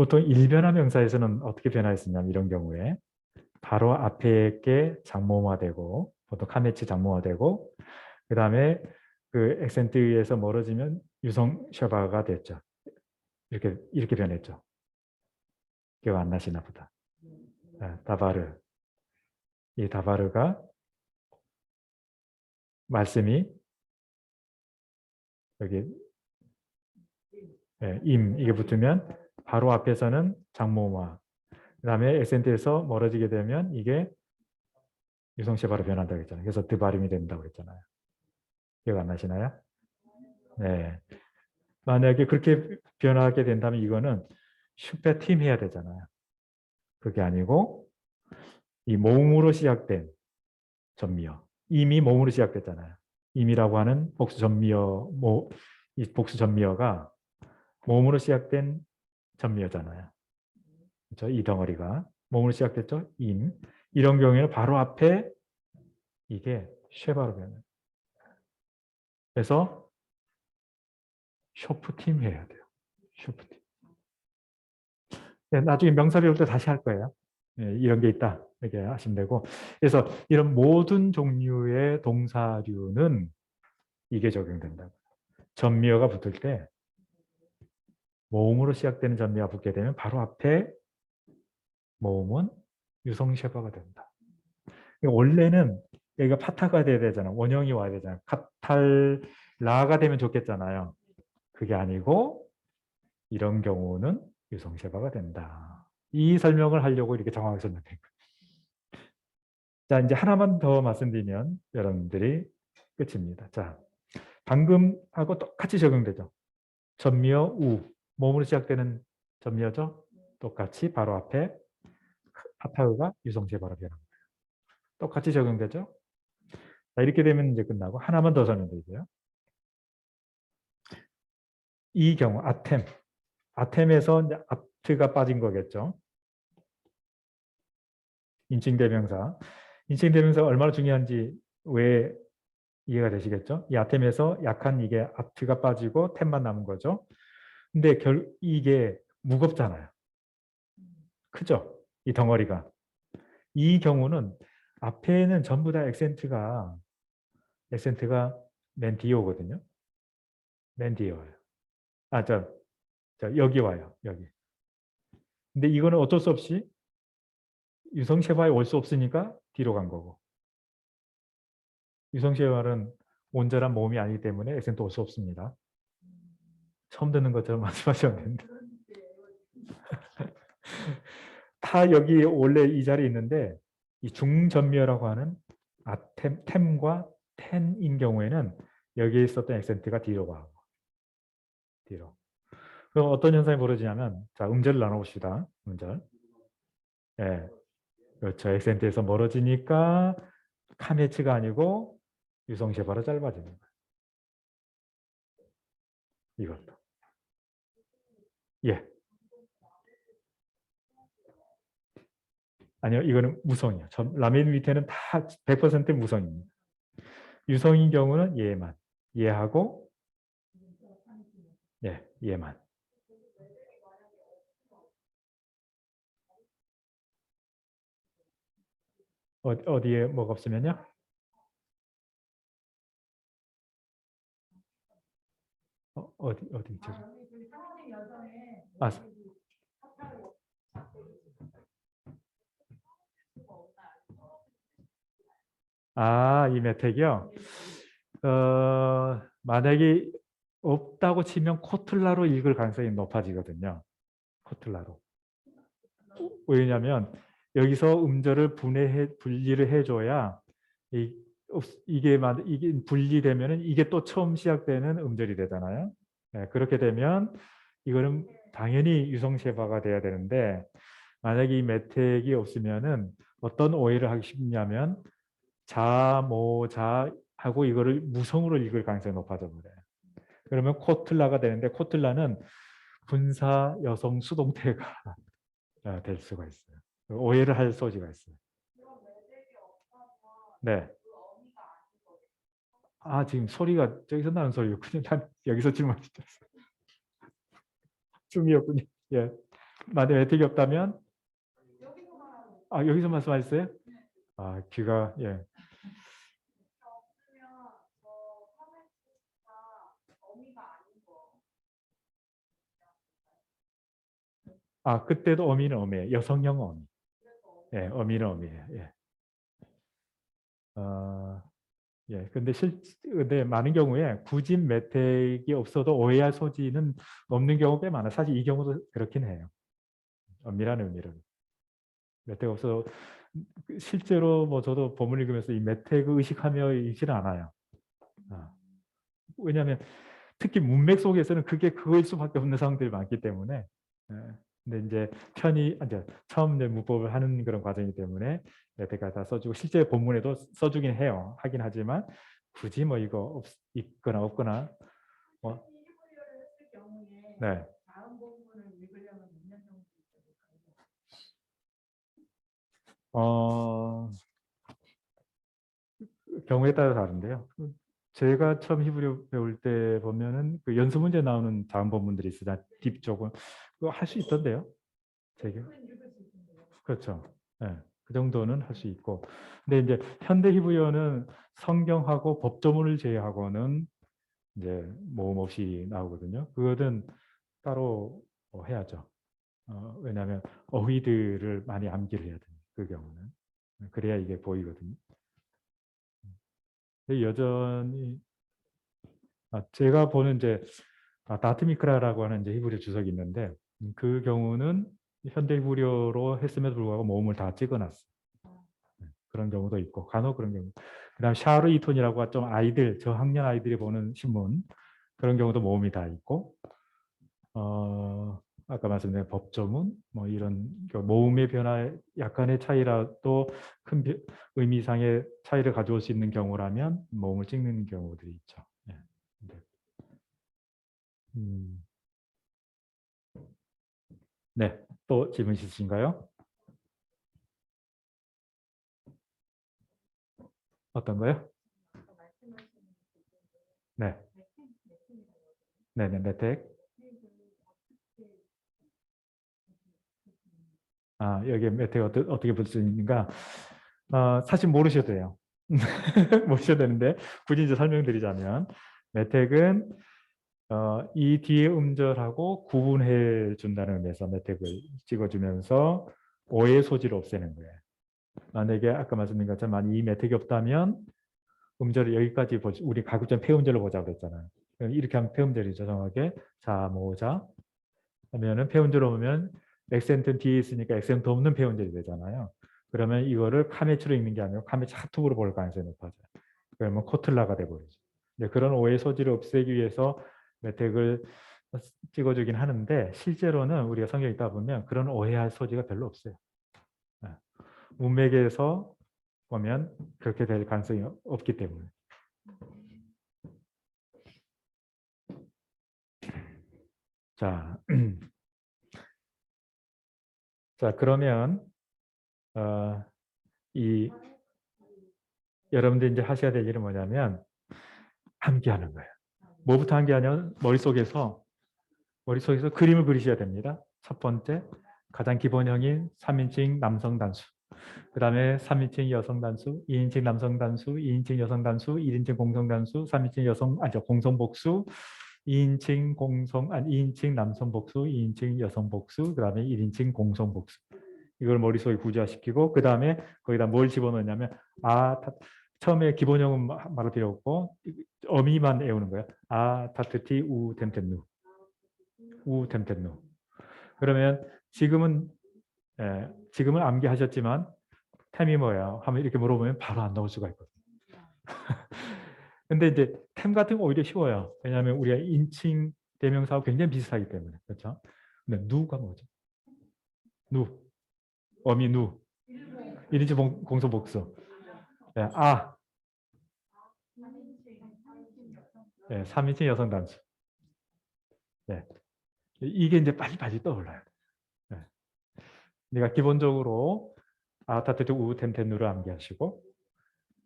Speaker 1: 보통 일변화 명사에서는 어떻게 변화했었냐면 이런 경우에 바로 앞에 게 장모화되고 보통 카메치 장모화되고 그 다음에 그 액센트에서 멀어지면 유성 셔바가 됐죠. 이렇게 변했죠. 기억 안 나시나 보다. 다바르. 이 다바르가 말씀이 여기 임 이게 붙으면 바로 앞에서는 장모화. 그 다음에 액센트에서 멀어지게 되면 이게 유성시바로 변한다고 했잖아요. 그래서 드 발음이 된다고 했잖아요. 기억 안 나시나요? 네. 만약에 그렇게 변하게 된다면 이거는 슈페팀 해야 되잖아요. 그게 아니고 이 모음으로 시작된 전미어. 이미 모음으로 시작됐잖아요. 임이라고 하는 복수 전미어, 이 복수 전미어가 모음으로 시작된 전미어잖아요. 그렇죠? 이 덩어리가 모음으로 시작됐죠? 임. 이런 경우에는 바로 앞에 이게 쉐바로 변해요. 그래서 쇼프팀 해야 돼요. 쇼프팀. 네, 나중에 명사 배울 때 다시 할 거예요. 네, 이런 게 있다. 이렇게 하시면 되고. 그래서 이런 모든 종류의 동사류는 이게 적용된다고. 전미어가 붙을 때 모음으로 시작되는 전미어가 붙게 되면 바로 앞에 모음은 유성셰바가 된다. 원래는 여기가 파타가 돼야 되잖아. 원형이 와야 되잖아. 카탈라가 되면 좋겠잖아요. 그게 아니고 이런 경우는 유성셰바가 된다. 이 설명을 하려고 이렇게 정확하게 설명된 거예요. 자, 이제 하나만 더 말씀드리면 여러분들이 끝입니다. 자, 방금 하고 똑같이 적용되죠. 전미어 우, 몸으로 시작되는 전미어죠. 똑같이 바로 앞에 파타흐가 유성셰바로 변합니다. 똑같이 적용되죠. 자, 이렇게 되면 이제 끝나고 하나만 더 설명드리고요. 이 경우 아템, 아템에서 이제 아트가 빠진 거겠죠. 인칭대명사. 인칭대명사가 얼마나 중요한지 왜 이해가 되시겠죠? 이 아템에서 약한 이게 아트가 빠지고 템만 남은 거죠. 근데 이게 무겁잖아요. 크죠? 이 덩어리가. 이 경우는 앞에는 전부 다 액센트가 맨 뒤에 오거든요. 맨 뒤에 와요. 아, 여기 와요. 여기. 근데 이거는 어쩔 수 없이 유성체화에 올 수 없으니까 뒤로 간 거고. 유성체화는 온전한 모음이 아니기 때문에 액센트 올 수 없습니다. 처음 듣는 것처럼 말씀하시면 됩니다. 다 여기 원래 이 자리에 있는데 이 중전미어라고 하는 템과 텐인 경우에는 여기에 있었던 액센트가 뒤로 가. 뒤로. 그럼 어떤 현상이 벌어지냐면 자, 음절을 나눠봅시다. 음절. 예. 그렇죠. 액센트에서 멀어지니까 카메츠가 아니고 유성시바로 짧아지는 거예요. 이것도. 예. 아니요. 이거는 무성이요. 라멘 밑에는 다 100% 무성입니다. 유성인 경우는 얘만. 얘하고 예, 얘만. 어디에 뭐가 없으면요? 어디 있죠? 아, 이 메택이요. 만약에 없다고 치면 코틀라로 읽을 가능성이 높아지거든요. 코틀라로. 왜냐하면 여기서 음절을 분리를 해줘야 이, 이게 분리되면은 이게 또 처음 시작되는 음절이 되잖아요. 네, 그렇게 되면 이거는 당연히 유성세바가 돼야 되는데 만약에 이 매택이 없으면은 어떤 오해를 하기 쉽냐면 자, 모, 자 하고 이거를 무성으로 읽을 가능성이 높아져 버려요. 그러면 코틀라가 되는데 코틀라는 분사 여성 수동태가 될 수가 있어요. 오해를 할 소지가 있어요. 네. 지금 소리가 저기서 나는 소리였군요. 난 여기서 질문했어요. 춤이었군요. 예. 만약에 메택이 없다면
Speaker 2: 여기서 말하는
Speaker 1: 여기서 말씀하셨어요? 귀가 예.
Speaker 2: 없으면 저 커멘트가 어미가 아닌 거.
Speaker 1: 그때도 어미는 어미예요. 여성형 어미.
Speaker 2: 그래서
Speaker 1: 예, 어미는 어미예요. 예. 예. 근데 많은 경우에 굳이 메택이 없어도 오해할 소지는 없는 경우가 꽤 많아요. 사실 이 경우도 그렇긴 해요. 엄밀한 의미로. 메택 없어도 실제로 뭐 저도 본문 읽으면서 이 메택을 의식하며 읽지는 않아요. 왜냐하면 특히 문맥 속에서는 그게 그거일 수밖에 없는 상황들이 많기 때문에. 예. 근데 이제 이제 처음 이제 문법을 하는 그런 과정이기 때문에 메택을 다 써주고 실제 본문에도 써주긴 해요. 하긴 하지만 굳이 뭐 이거 있거나 없거나 뭐
Speaker 2: 히브리어를 했을 경우에
Speaker 1: 네.
Speaker 2: 다음 본문을 읽으려면 몇 년 정도 있어야
Speaker 1: 어, 경우에 따라 다른데요. 제가 처음 히브리어 배울 때 보면은 그 연수 문제 나오는 자음 본문들이 있으나 딥 쪽은 그거 할 수 있던데요. 되게. 그렇죠. 예, 그 정도는 할 수 있고. 근데 이제 현대 히브리어는 성경하고 법조문을 제외하고는 이제 모음 없이 나오거든요. 그거는 따로 해야죠. 왜냐하면 어휘들을 많이 암기를 해야 됩니다. 그 경우는. 그래야 이게 보이거든요. 근데 여전히 제가 보는 이제 다트미크라라고 하는 이제 히브리 주석이 있는데 그 경우는 현대 히브리어로 했음에도 불구하고 모음을 다 찍어놨어요. 그런 경우도 있고 간혹 그런 경우. 그다음 샤르 이톤이라고 좀 아이들 저학년 아이들이 보는 신문 그런 경우도 모음이 다 있고 아까 말씀드린 법조문 뭐 이런 모음의 변화 약간의 차이라도 큰 의미상의 차이를 가져올 수 있는 경우라면 모음을 찍는 경우들이 있죠. 예. 네, 또 질문 있으신가요? 어떤 거요? 네, 네, 네, 메택. 여기 메택 어떻게 볼 수 있는가? 사실 모르셔도 돼요. 모르셔도 되는데 굳이 이제 설명드리자면 메택은 이 뒤에 음절하고 구분해 준다는 의미에서 메택을 찍어주면서 오해 소지를 없애는 거예요. 만약에 아까 말씀드린 것처럼 이 메택이 없다면 음절을 여기까지 우리 가급적 폐음절로 보자고 그랬잖아요. 이렇게 하면 폐음절이죠. 정확하게 자, 모자 하면은 폐음절로 보면 액센트 뒤에 있으니까 액센트 없는 폐음절이 되잖아요. 그러면 이거를 카메츠로 읽는 게 아니고 카메츠 하툭으로 볼 가능성이 높아져요. 그러면 코틀라가 돼버리죠. 그런 오해 소지를 없애기 위해서 메택을 찍어주긴 하는데 실제로는 우리가 성경 읽다 보면 그런 오해할 소지가 별로 없어요. 문맥에서 보면 그렇게 될 가능성이 없기 때문에. 자, 자 그러면 이 여러분들 이제 하셔야 될 일은 뭐냐면 암기하는 거예요. 뭐부터 암기하냐면 머릿속에서 그림을 그리셔야 됩니다. 첫 번째 가장 기본형인 3인칭 남성 단수. 그 다음에 3인칭 여성 단수, 2인칭 남성 단수, 2인칭 여성 단수, 1인칭 공성 단수, 3인칭 공성 복수, 2인칭 남성 복수, 2인칭 여성 복수, 그 다음에 1인칭 공성 복수. 이걸 머릿속에 구조화시키고 그 다음에 거기다 뭘 집어넣냐면 처음에 기본형은 말할 필요 없고 어미만 외우는 거예요. 타트티 우 템템누 우 템템누. 그러면 지금은 암기하셨지만 템이 뭐야 하면 이렇게 물어보면 바로 안 나올 수가 있거든요. 근데 이제 템 같은 거 오히려 쉬워요. 왜냐하면 우리가 인칭 대명사하고 굉장히 비슷하기 때문에. 그렇죠? 근데 누가 뭐죠? 어미 누. 1인칭 공소 복수. 네, 3인칭 여성 단수. 네. 이게 이제 빨리 떠올라요. 네. 그러니까 기본적으로 타트트 우템텐누를 암기하시고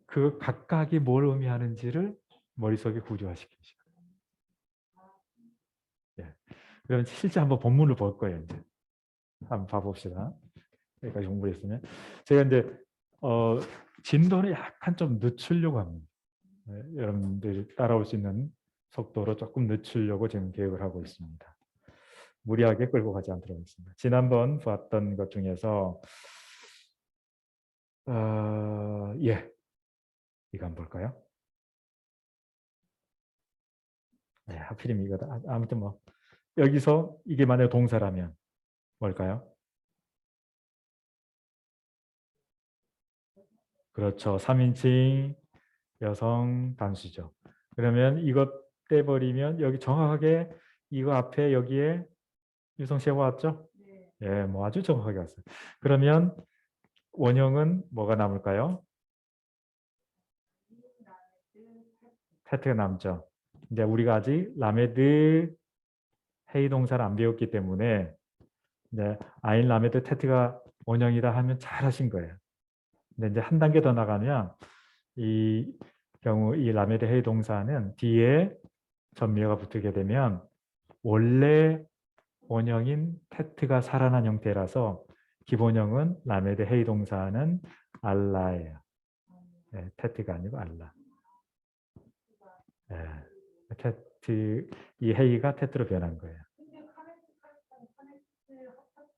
Speaker 1: 그 각각이 뭘 의미하는지를 머릿속에 구조화시키시고. 예. 그러면 실제 한번 본문을 볼 거예요. 이제. 한번 봐봅시다. 여기까지 공부했으면 제가 이제 진도를 약간 좀 늦추려고 합니다. 네, 여러분들이 따라올 수 있는 속도로 조금 늦추려고 지금 계획을 하고 있습니다. 무리하게 끌고 가지 않도록 하겠습니다. 지난번 봤던 것 중에서 예, 이거 한번 볼까요? 네, 하필이면 이거다. 아무튼 뭐 여기서 이게 만약 동사라면 뭘까요? 그렇죠. 3인칭 여성 단수죠. 그러면 이것 떼버리면 여기 정확하게 이거 앞에 여기에 유성시가 왔죠?
Speaker 2: 네.
Speaker 1: 예, 뭐 아주 정확하게 왔어요. 그러면 원형은 뭐가 남을까요? 테트가 남죠. 이제 우리가 아직 라메드 헤이 동사를 안 배웠기 때문에 이제 아인 라메드 테트가 원형이다 하면 잘하신 거예요. 근데 이제 한 단계 더 나가면 이 경우 이 라메드 헤이 동사는 뒤에 전미어가 붙게 되면 원래 원형인 테트가 살아난 형태라서 기본형은 라메드 헤이 동사는 알라예요. 네, 테트가 아니고 알라. 네, 테트 이 헤이가 테트로 변한 거예요.
Speaker 2: 근데 카네츠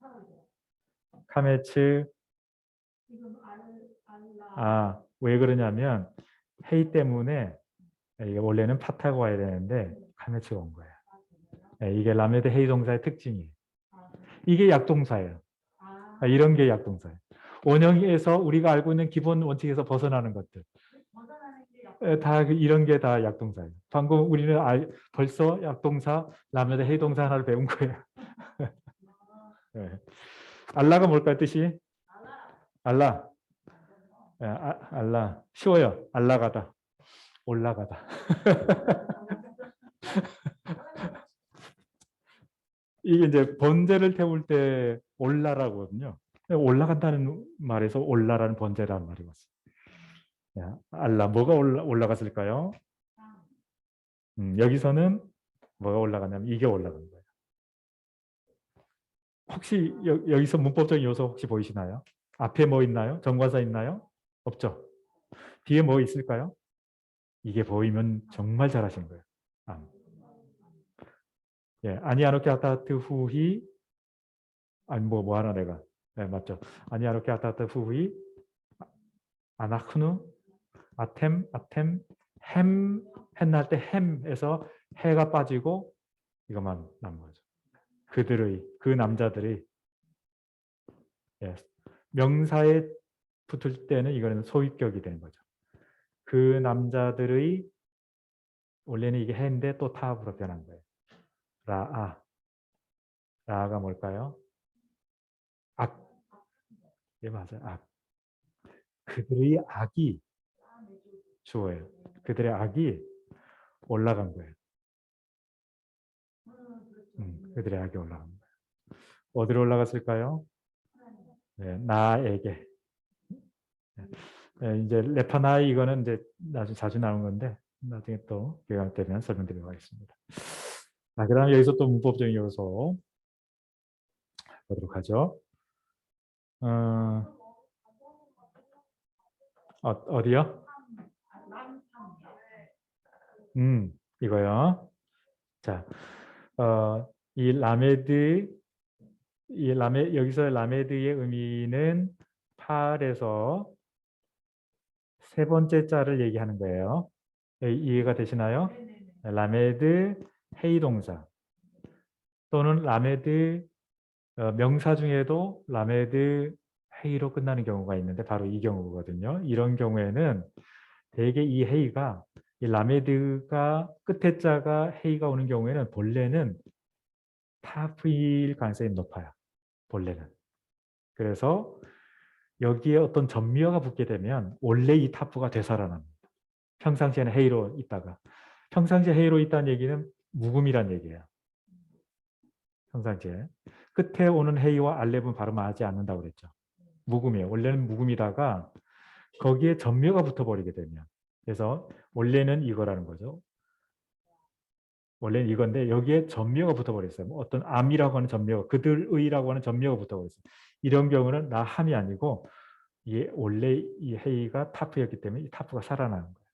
Speaker 2: 핫핫하고
Speaker 1: 카메츠
Speaker 2: 지금 알라
Speaker 1: 왜 그러냐면 헤이 때문에 이게 원래는 파타고 와야 되는데 카메츠가 온 거예요. 네, 이게 라메드 헤이 동사의 특징이에요. 이게 약동사예요. 이런 게 약동사예요. 원형에서 우리가 알고 있는 기본 원칙에서 벗어나는 것들. 다 이런 게 다 약동사예요. 방금 우리는 벌써 약동사, 라면에 해동사 하나를 배운 거예요. 네. 알라가 뭘까요, 뜻이? 알라. 네, 알라. 쉬워요. 알라가다. 올라가다. 이게 이제 번제를 태울 때 올라라고 하거든요. 올라간다는 말에서 올라라는 번제라는 말이 왔어요. 알라, 뭐가 올라갔을까요? 여기서는 뭐가 올라가냐면 이게 올라간 거예요. 혹시 여기서 문법적인 요소 혹시 보이시나요? 앞에 뭐 있나요? 정관사 있나요? 없죠. 뒤에 뭐 있을까요? 이게 보이면 정말 잘하신 거예요. 예, 아니아노케 아타트 후히 뭐 하나 내가 맞죠. 아니아노케 아타트 후히 아나흐누 아템 햄 했날 때 햄에서 해가 빠지고 이것만 남은 거죠. 그 남자들이 예, 명사에 붙을 때는 이거는 소유격이 되는 거죠. 그 남자들의 원래는 이게 해인데 또 타압으로 변한 거예요. 라가 뭘까요? 악. 예, 맞아요. 악. 그들의 악이 주어예요. 그들의 악이 올라간 거예요. 그들의 악이 올라간 거예요. 어디로 올라갔을까요? 네, 나에게. 네, 이제 레파나이 이거는 이제 나중에 자주 나오는 건데 나중에 또 기회가 되면 설명드리도록 하겠습니다. 그다음에 여기서 또 문법적인 요소 보도록 하죠. 어디요? 이거요. 자, 이 라메드, 여기서 라메드의 의미는 팔에서 세 번째 자를 얘기하는 거예요. 이해가 되시나요? 라메드 헤이 동사 또는 라메드 명사 중에도 라메드 헤이로 끝나는 경우가 있는데 바로 이 경우거든요. 이런 경우에는 대개 이 헤이가 이 라메드가 끝에 자가 헤이가 오는 경우에는 본래는 타프일 가능성이 높아요. 본래는. 그래서 여기에 어떤 전미어가 붙게 되면 원래 이 타프가 되살아납니다. 평상시에는 헤이로 있다가. 평상시에 헤이로 있다는 얘기는 묵음이란 얘기예요. 평상시에. 끝에 오는 헤이와 알렙은 발음하지 않는다고 그랬죠. 묵음이에요. 원래는 묵음이다가 거기에 전미어가 붙어버리게 되면. 그래서 원래는 이거라는 거죠. 원래는 이건데 여기에 전미어가 붙어버렸어요. 뭐 어떤 암이라고 하는 전미어, 그들의라고 하는 전미어가 붙어버렸어요. 이런 경우는 나함이 아니고 이게 원래 이 헤이가 타프였기 때문에 이 타프가 살아나는 거예요.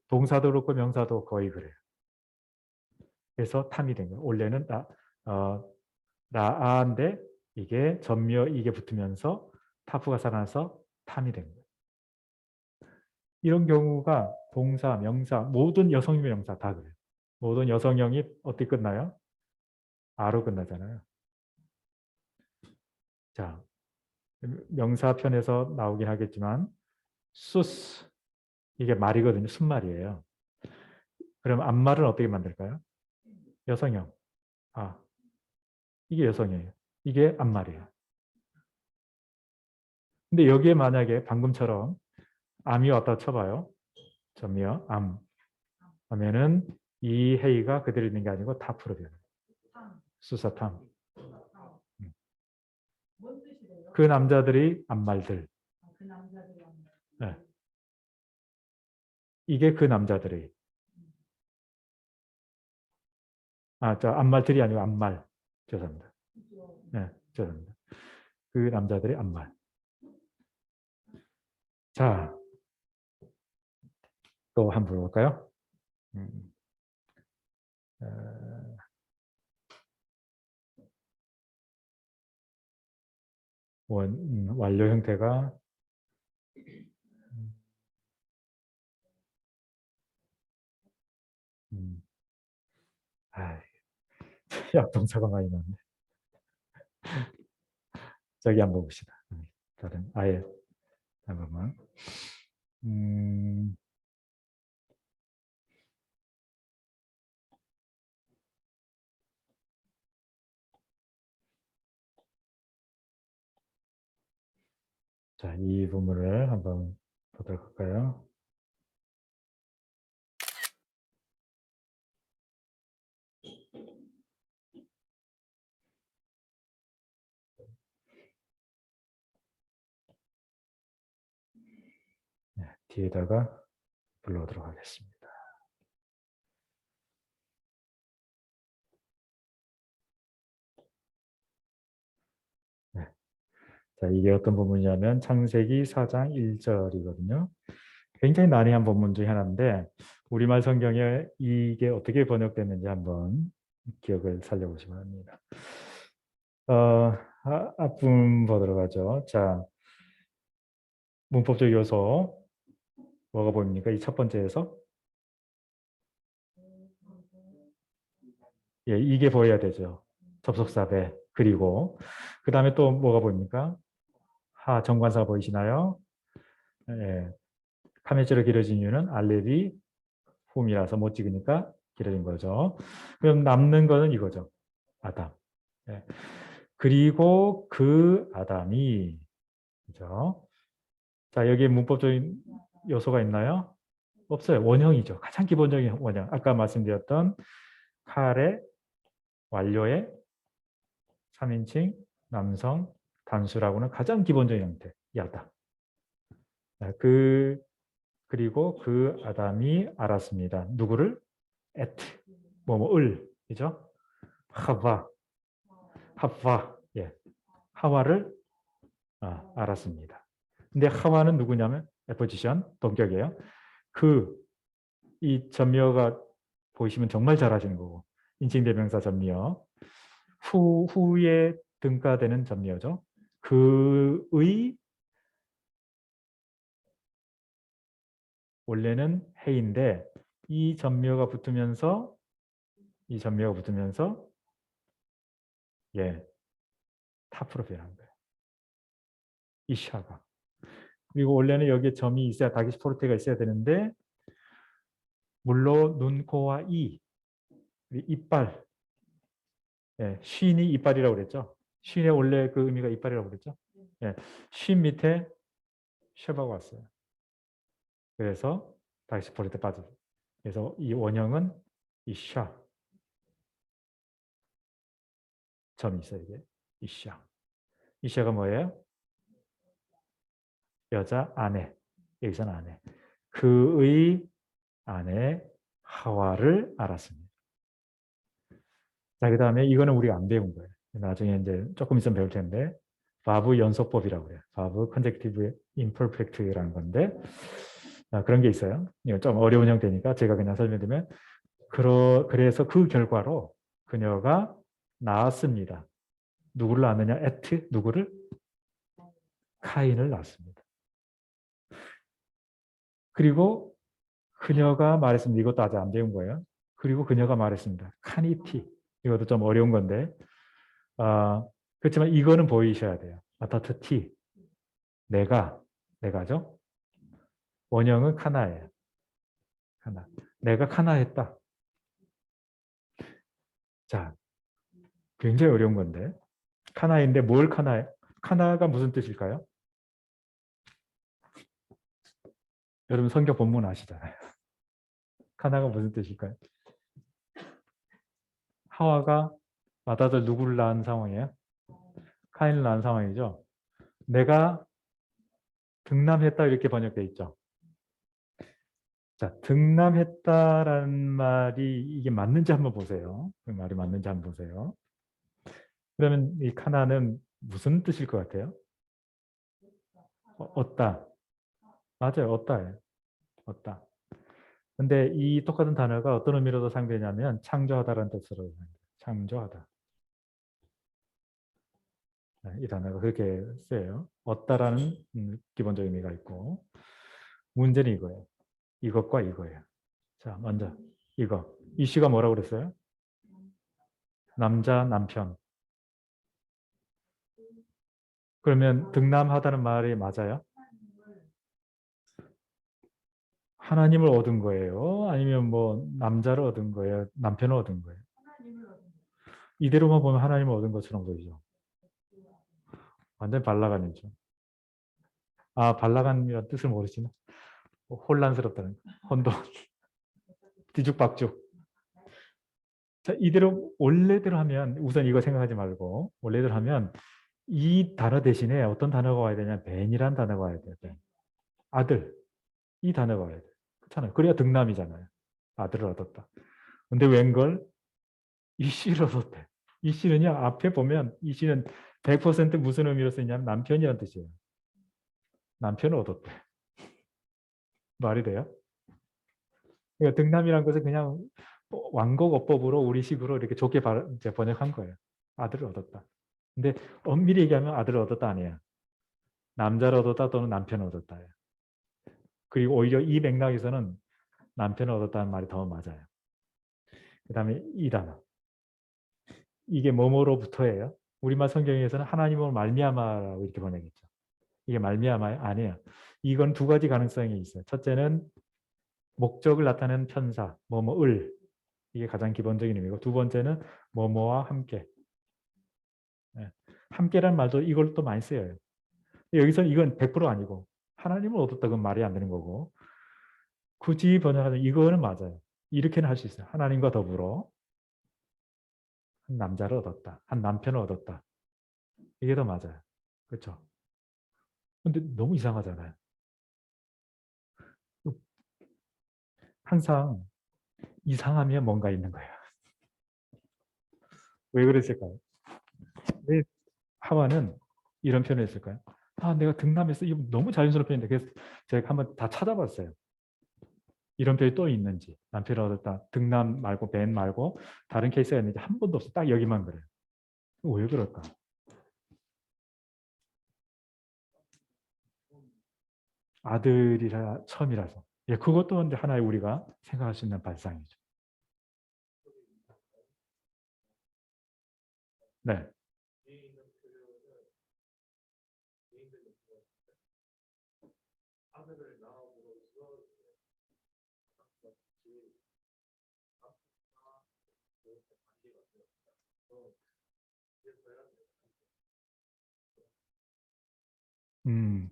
Speaker 1: 동사도 그렇고 명사도 거의 그래요. 그래서 탐이 된 거예요. 원래는 라아인데 이게 전미어 이게 붙으면서 타프가 살아나서 탐이 된 거예요. 이런 경우가 동사, 명사, 모든 여성의 명사 다 그래요. 모든 여성형이 어떻게 끝나요? 아로 끝나잖아요. 자, 명사편에서 나오긴 하겠지만 수스 이게 말이거든요. 순말이에요. 그럼 앞말은 어떻게 만들까요? 여성형. 아, 이게 여성이에요. 이게 앞말이에요. 근데 여기에 만약에 방금처럼 암이 왔다 쳐봐요. 점이요. 암. 하면은 이 헤이가 그대로 있는 게 아니고 타프로 변해요. 수사탐. 음.
Speaker 2: 뭔 뜻이래요?
Speaker 1: 그 남자들이 앞말들.
Speaker 2: 그 남자들이
Speaker 1: 네. 이게 그 남자들이. 저 앞말들이 아니고 앞말. 죄송합니다. 네, 죄송합니다. 그 남자들이 앞말. 자, 또 한번 볼까요? 어, 완료 형태가 음, 아, 약동사가 많이 나네. 저기 한번 봅시다. 다른 아예 잠깐만. 음, 자, 이 부분을 한번 보도록 할까요? 네, 뒤에다가 불러오도록 하겠습니다. 네. 자, 이게 어떤 부분이냐면 창세기 4장 1절이거든요. 굉장히 난해한 본문 중에 하나인데 우리말 성경에 이게 어떻게 번역됐는지 한번 기억을 살려보시기 바랍니다. 앞부분 보도록 하죠. 자, 문법적 요소 뭐가 보입니까? 이 첫 번째에서 예, 이게 보여야 되죠. 접속사배. 그리고 그 다음에 또 뭐가 보입니까? 정관사가 보이시나요? 예, 카메츠로 길어진 이유는 알레비 홈이라서 못 찍으니까 길어진 거죠. 그럼 남는 거는 이거죠. 아담. 예. 그리고 그 아담이 그죠? 자, 여기에 문법적인 요소가 있나요? 없어요. 원형이죠. 가장 기본적인 원형. 아까 말씀드렸던 칼의 완료의 3인칭 남성 단수라고는 가장 기본적인 형태. 야다. 그리고 그 아담이 알았습니다. 누구를? 에트. 을. 그죠? 하와. 예. 하와를 알았습니다. 근데 하와는 누구냐면 포지션 동격이에요. 이 전미어가 보이시면 정말 잘하시는 거고 인칭대명사 전미어 후에 등가되는 전미어죠. 그의 원래는 해인데 이 전미어가 붙으면서 예 타프로 변한 거예요. 이샤가. 그리고 원래는 여기에 점이 있어야 다기스포르테가 있어야 되는데 물론 눈, 코와 이빨 쉰이 이빨이라고 그랬죠. 쉰의 원래 그 의미가 이빨이라고 그랬죠. 예, 쉰 밑에 쉐바가 왔어요. 그래서 다시 버릴 때 빠져. 그래서 이 원형은 이샤 점이 있어요. 이게 이샤. 이샤가 뭐예요? 여자 아내. 여기서는 아내. 그의 아내 하와를 알았습니다. 자, 그다음에 이거는 우리가 안 배운 거예요. 나중에 이제 조금 있으면 배울 텐데 바브 연속법이라고 해요. 바브 컨젝티브 임퍼펙트라는 건데 그런 게 있어요. 이거 좀 어려운 형태니까 제가 그냥 설명드리면 그래서 그 결과로 그녀가 낳았습니다. 누구를 낳느냐? 누구를? 카인을 낳았습니다. 그리고 그녀가 말했습니다. 이것도 아직 안 배운 거예요. 그리고 그녀가 말했습니다. 카니티. 이것도 좀 어려운 건데 그렇지만 이거는 보이셔야 돼요. 아타트 티. 내가죠. 원형은 카나예요. 카나. 내가 카나했다. 자, 굉장히 어려운 건데. 카나인데 뭘 카나해? 카나가 무슨 뜻일까요? 여러분 성경 본문 아시잖아요. 카나가 무슨 뜻일까요? 하와가 맏아들 누구를 낳은 상황이에요? 카인을 낳은 상황이죠. 내가 등남했다 이렇게 번역돼 있죠. 자, 등남했다라는 말이 이게 맞는지 한번 보세요. 그 말이 맞는지 한번 보세요. 그러면 이 카나는 무슨 뜻일 것 같아요? 얻다. 맞아요. 얻다예요. 얻다. 근데 이 똑같은 단어가 어떤 의미로도 사용되냐면 창조하다라는 뜻으로 사용돼요. 창조하다. 이 단어가 그렇게 쓰여요. 얻다라는 기본적인 의미가 있고 문제는 이거예요. 이것과 이거예요. 자, 먼저 이거. 이씨가 뭐라고 그랬어요? 남자, 남편. 그러면 등남하다는 말이 맞아요? 하나님을 얻은 거예요? 아니면 뭐 남자를 얻은 거예요? 남편을 얻은 거예요? 이대로만 보면 하나님을 얻은 것처럼 보이죠. 완전 발라간이죠. 발라간이라는 뜻을 모르시나? 혼란스럽다는 혼돈, 뒤죽박죽. 자, 이대로 원래대로 하면 우선 이거 생각하지 말고 원래대로 하면 이 단어 대신에 어떤 단어가 와야 되냐? 벤이란 단어가 와야 돼요. 벤. 아들. 이 단어가 와야 돼요. 그렇잖아요. 그래야 등남이잖아요. 아들을 얻었다. 근데 웬걸? 이씨를 얻었대. 이씨는요, 앞에 보면 이씨는 100% 무슨 의미로 쓰냐면 남편이라는 뜻이에요. 남편을 얻었대. 말이 돼요? 그러니까 등남이라는 것은 그냥 완곡어법으로 우리식으로 이렇게 좋게 이제 번역한 거예요. 아들을 얻었다. 근데 엄밀히 얘기하면 아들을 얻었다 아니에요. 남자를 얻었다 또는 남편을 얻었다예요. 그리고 오히려 이 맥락에서는 남편을 얻었다는 말이 더 맞아요. 그 다음에 이 단어. 이게 뭐뭐로부터예요. 우리말 성경에서는 하나님으로 말미암아라고 이렇게 번역했죠. 이게 말미암아요? 아니에요. 이건 두 가지 가능성이 있어요. 첫째는 목적을 나타내는 편사, 뭐뭐을. 이게 가장 기본적인 의미고 두 번째는 뭐뭐와 함께. 함께라는 말도 이걸 또 많이 쓰여요. 여기서는 이건 100% 아니고 하나님을 얻었다 그건 말이 안 되는 거고 굳이 번역하면 이거는 맞아요. 이렇게는 할 수 있어요. 하나님과 더불어 한 남자를 얻었다. 한 남편을 얻었다. 이게 더 맞아요. 그렇죠? 근데 너무 이상하잖아요. 항상 이상하면 뭔가 있는 거예요. 왜 그랬을까요? 왜 하와는 이런 표현을 했을까요? 내가 등남했어. 이거 너무 자연스러운 표현인데 그래서 제가 한번 다 찾아봤어요. 이런 표현이 또 있는지. 남편을 얻었다. 등남 말고 벤 말고 다른 케이스가 있는지 한 번도 없어. 딱 여기만 그래요. 왜 그럴까? 아들이라 처음이라서. 예, 그것도 이제 하나의 우리가 생각할 수 있는 발상이죠. 네. 음,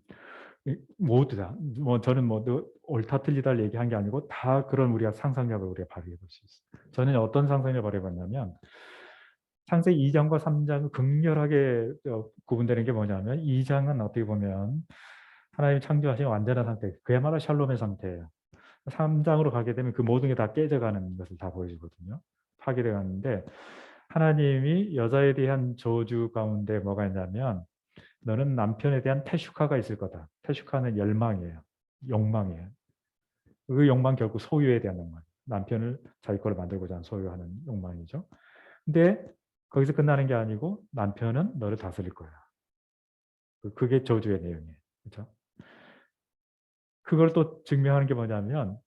Speaker 1: 모두 다. 뭐 저는 뭐 옳다 틀리다를 얘기한 게 아니고 다 그런 우리가 상상력을 우리가 발휘해 볼 수 있어요. 저는 어떤 상상력을 발휘해 봤냐면 창세기 2장과 3장은 극렬하게 구분되는 게 뭐냐면 2장은 어떻게 보면 하나님 창조하신 완전한 상태, 그야말로 샬롬의 상태예요. 3장으로 가게 되면 그 모든 게 다 깨져가는 것을 다 보여주거든요. 파괴되어 가는데 하나님이 여자에 대한 저주 가운데 뭐가 있냐면 너는 남편에 대한 태슈카가 있을 거다. 태슈카는 열망이에요. 욕망이에요. 그 욕망 결국 소유에 대한 욕망. 남편을 자기 거를 만들고자 하는 소유하는 욕망이죠. 근데 거기서 끝나는 게 아니고 남편은 너를 다스릴 거야. 그게 저주의 내용이에요. 그렇죠? 그걸 또 증명하는 게 뭐냐면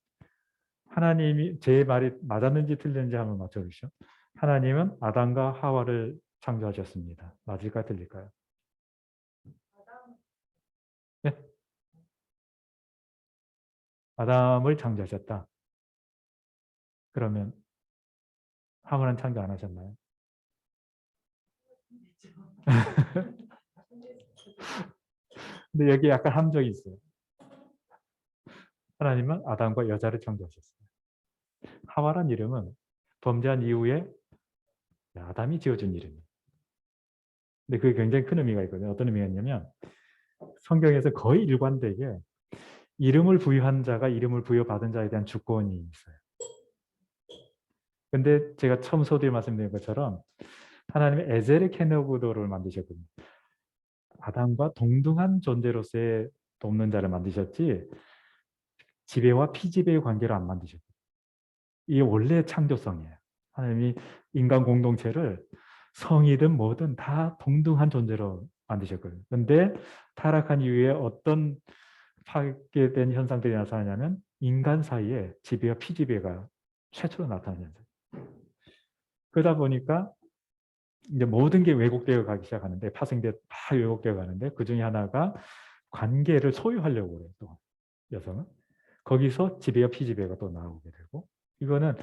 Speaker 1: 하나님이 제 말이 맞았는지 틀렸는지 한번 맞춰주시죠. 하나님은 아담과 하와를 창조하셨습니다. 맞을까요? 틀릴까요?
Speaker 2: 아담,
Speaker 1: 네? 아담을 창조하셨다. 그러면 하와는 창조 안 하셨나요? 근데 여기 약간 함정이 있어요. 하나님은 아담과 여자를 창조하셨어요. 하와란 이름은 범죄한 이후에 아담이 지어준 이름이에요. 근데 그게 굉장히 큰 의미가 있거든요. 어떤 의미가 있냐면 성경에서 거의 일관되게 이름을 부여한 자가 이름을 부여받은 자에 대한 주권이 있어요. 근데 제가 처음 서두에 말씀드린 것처럼 하나님의 에젤의 케노구도를 만드셨거든요. 아담과 동등한 존재로서의 돕는 자를 만드셨지 지배와 피지배의 관계를 안 만드셨어요. 이게 원래 창조성이에요. 하나님이 인간 공동체를 성이든 뭐든 다 동등한 존재로 만드셨거든요. 그런데 타락한 이후에 어떤 파괴된 현상들이 나타나냐면 인간 사이에 지배와 피지배가 최초로 나타나는 현상. 그러다 보니까 이제 모든 게 왜곡되어 가기 시작하는데 파생돼 다 왜곡되어 가는데 그 중에 하나가 관계를 소유하려고 해요. 또 여성은 거기서 지배와 피지배가 또 나오게 되고 이거는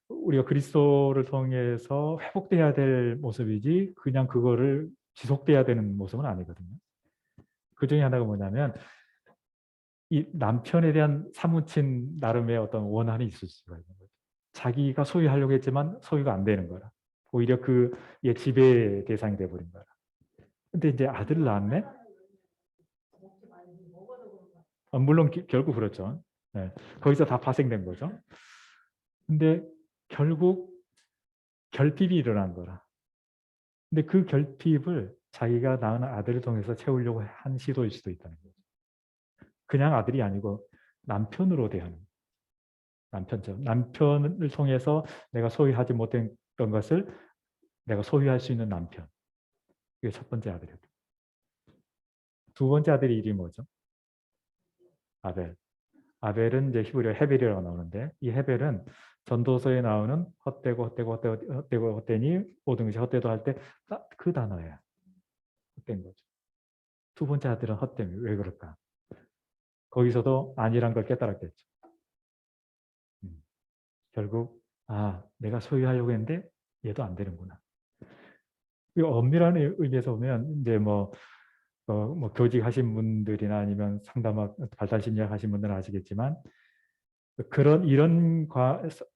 Speaker 1: 우리가 그리스도를 통해서 회복돼야 될 모습이지 그냥 그거를 지속돼야 되는 모습은 아니거든요. 그 중에 하나가 뭐냐면 이 남편에 대한 사무친 나름의 어떤 원한이 있을 수가 있는 거죠. 자기가 소유하려고 했지만 소유가 안 되는 거라. 오히려 그의 지배의 대상이 돼버린 거라. 근데 이제 아들을 낳았네?
Speaker 2: 먹지 말고 먹어도 그런 거.
Speaker 1: 물론 결국 그렇죠. 네. 거기서 다 파생된 거죠. 근데 결국 결핍이 일어난 거라. 근데 그 결핍을 자기가 낳은 아들을 통해서 채우려고 한 시도일 수도 있다는 거죠. 그냥 아들이 아니고 남편으로 대하는 남편처럼 남편을 통해서 내가 소유하지 못했던 것을 내가 소유할 수 있는 남편. 이게 첫 번째 아들이었고 두 번째 아들의 이름이 뭐죠? 아벨. 아벨은 이제 히브리어 헤벨이라고 나오는데 이 헤벨은 전도서에 나오는 헛되고 헛되고 헛되고 헛되고 헛되니 모든 것이 헛되도 할 때 그 단어예요. 헛된 거죠. 두 번째 아들은 헛됨이 왜 그럴까? 거기서도 아니란 걸 깨달았겠죠. 결국 내가 소유하려고 했는데 얘도 안 되는구나. 이 엄밀한 의미에서 보면 이제 뭐 교직하신 분들이나 아니면 상담학 발달심리학 하신 분들은 아시겠지만 그런 이런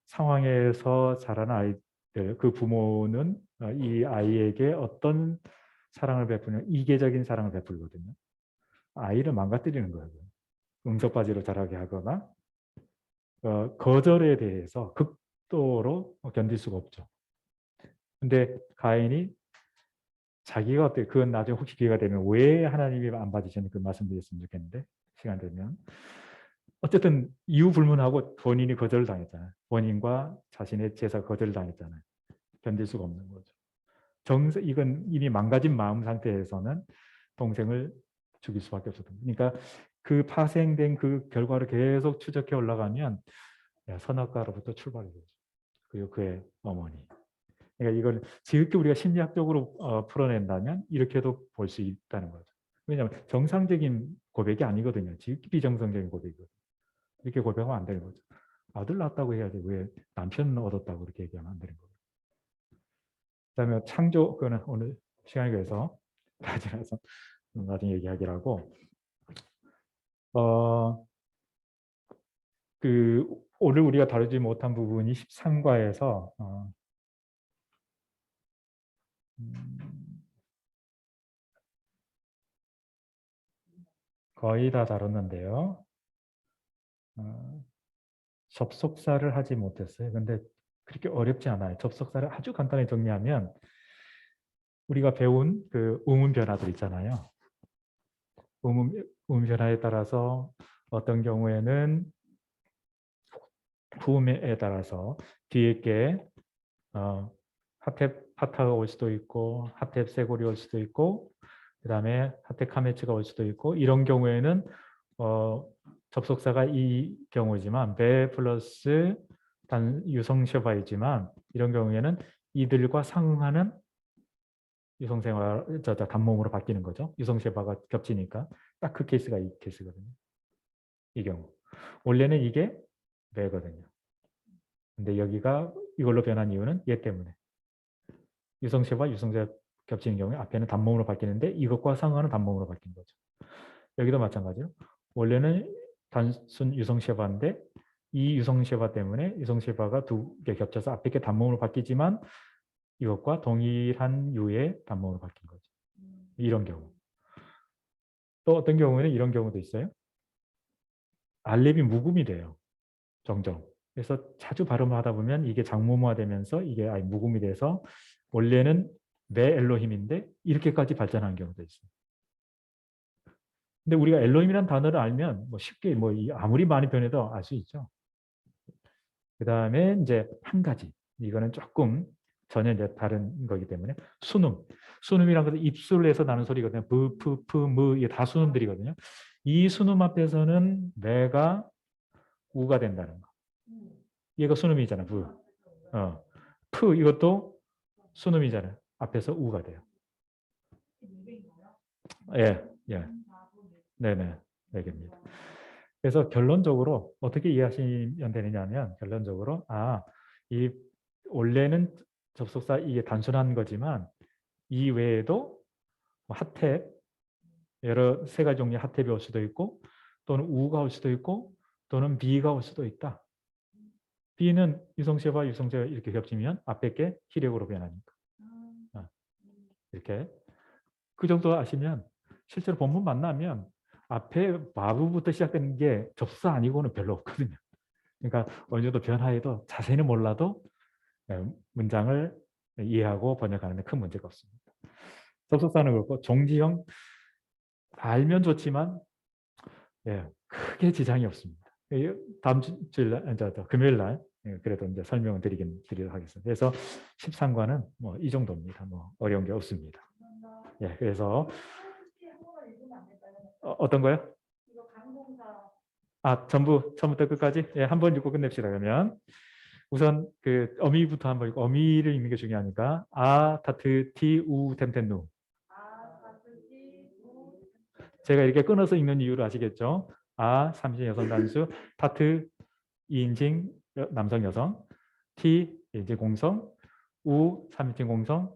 Speaker 1: 상황에서 자라는 아이들 그 부모는 이 아이에게 어떤 사랑을 베푸는 이계적인 사랑을 베풀거든요. 아이를 망가뜨리는 거예요. 응석바지로 자라게 하거나 거절에 대해서 극도로 견딜 수가 없죠. 근데 가인이 자기가 어때 그건 나중에 혹시 기회가 되면 왜 하나님이 안 받으셨는지 그 말씀드렸으면 좋겠는데 시간 되면 어쨌든 이유 불문하고 본인이 거절을 당했잖아요. 본인과 자신의 제사 거절을 당했잖아요. 견딜 수가 없는 거죠. 이건 이미 망가진 마음 상태에서는 동생을 죽일 수밖에 없었던 거예요. 그러니까 그 파생된 그 결과를 계속 추적해 올라가면 선악과로부터 출발이 되죠. 그리고 그의 어머니. 그러니까 이걸 지극히 우리가 심리학적으로 풀어낸다면 이렇게도 볼 수 있다는 거죠. 왜냐하면 정상적인 고백이 아니거든요. 지극히 비정상적인 고백이거든요. 이렇게 고백하면 안 되는 거죠. 아들 낳았다고 해야지 왜 남편 얻었다고 그렇게 얘기하면 안 되는 거예요. 그다음에 창조 그거는 오늘 시간이 그래서 가지라서 나중에 얘기하기로 하고 어, 그 오늘 우리가 다루지 못한 부분이 13과에서 거의 다 다뤘는데요. 어, 접속사를 하지 못했어요. 근데 그렇게 어렵지 않아요. 접속사를 아주 간단히 정리하면 우리가 배운 그 의문 변화들 있잖아요. 의문 변화에 따라서 어떤 경우에는 후음에 따라서 뒤에 게 하텝 파타가 올 수도 있고 하텝 세골이 올 수도 있고 그 다음에 하텝 카메츠가 올 수도 있고 이런 경우에는 접속사가 이 경우지만 배 플러스 단 유성셔바이지만 이런 경우에는 이들과 상응하는 유성세바 단모음으로 바뀌는 거죠. 유성세바가 겹치니까 딱 그 케이스가 이 케이스거든요. 이 경우 원래는 이게 배거든요. 근데 여기가 이걸로 변한 이유는 얘 때문에 유성세바 유성세 겹치는 경우에 앞에는 단모음으로 바뀌는데 이것과 상응하는 단모음으로 바뀐 거죠. 여기도 마찬가지로 원래는 단순 유성세바인데 이 유성세바 때문에 유성세바가 두 개 겹쳐서 앞에 게 단모음으로 바뀌지만 이것과 동일한 유의 단모음으로 바뀐 거죠. 이런 경우. 또 어떤 경우에는 이런 경우도 있어요. 알렙이 묵음이 돼요. 종종. 그래서 자주 발음을 하다 보면 이게 장모모화되면서 이게 아예 묵음이 돼서 원래는 메 엘로힘인데 이렇게까지 발전하는 경우도 있어요. 근데 우리가 엘로힘이라는 단어를 알면 뭐 쉽게 뭐 아무리 많이 변해도 알 수 있죠. 그 다음에 이제 한 가지. 이거는 조금 전혀 이제 다른 거기 때문에 순음. 순음이란 것은 입술에서 나는 소리거든요. 브, 프, 프, 무 이게 다 순음들이거든요. 이 순음 앞에서는 매가 우가 된다는 거. 얘가 순음이잖아. 부. 프 이것도 순음이잖아요. 앞에서 우가 돼요. 예, 예. 네네. 네 개입니다. 그래서 결론적으로 어떻게 이해하시면 되느냐면 결론적으로 이 원래는 접속사 이게 단순한 거지만 이 외에도 핫탭 여러 세 가지 종류의 핫탭이 올 수도 있고 또는 우가 올 수도 있고 또는 비가 올 수도 있다. B는 유성체와 유성체가 이렇게 겹치면 앞에 게 희력으로 변하니까. 이렇게. 그 정도 아시면 실제로 본문 만나면 앞에 바브부터 시작되는 게 접수사 아니고는 별로 없거든요. 그러니까 어느 정도 변화해도 자세히는 몰라도 문장을 이해하고 번역하는 데 큰 문제가 없습니다. 접속사는 그렇고 종지형 알면 좋지만 크게 지장이 없습니다. 다음 주일 금요일 날 그래도 이제 설명을 드리도록 하겠습니다. 그래서 13과는 뭐 이 정도입니다. 뭐 어려운 게 없습니다. 그래서 어떤 거요? 전부 처음부터 끝까지 한번 읽고 끝냅시다. 그러면 우선 그 어미부터 한번 읽고 어미를 읽는 게 중요하니까 타트 티 우 템템 누. 제가 이렇게 끊어서 읽는 이유를 아시겠죠? 3인칭 여성 단수, 타트 2인칭 남성 여성, 티 2인칭 공성, 우 3인칭 공성,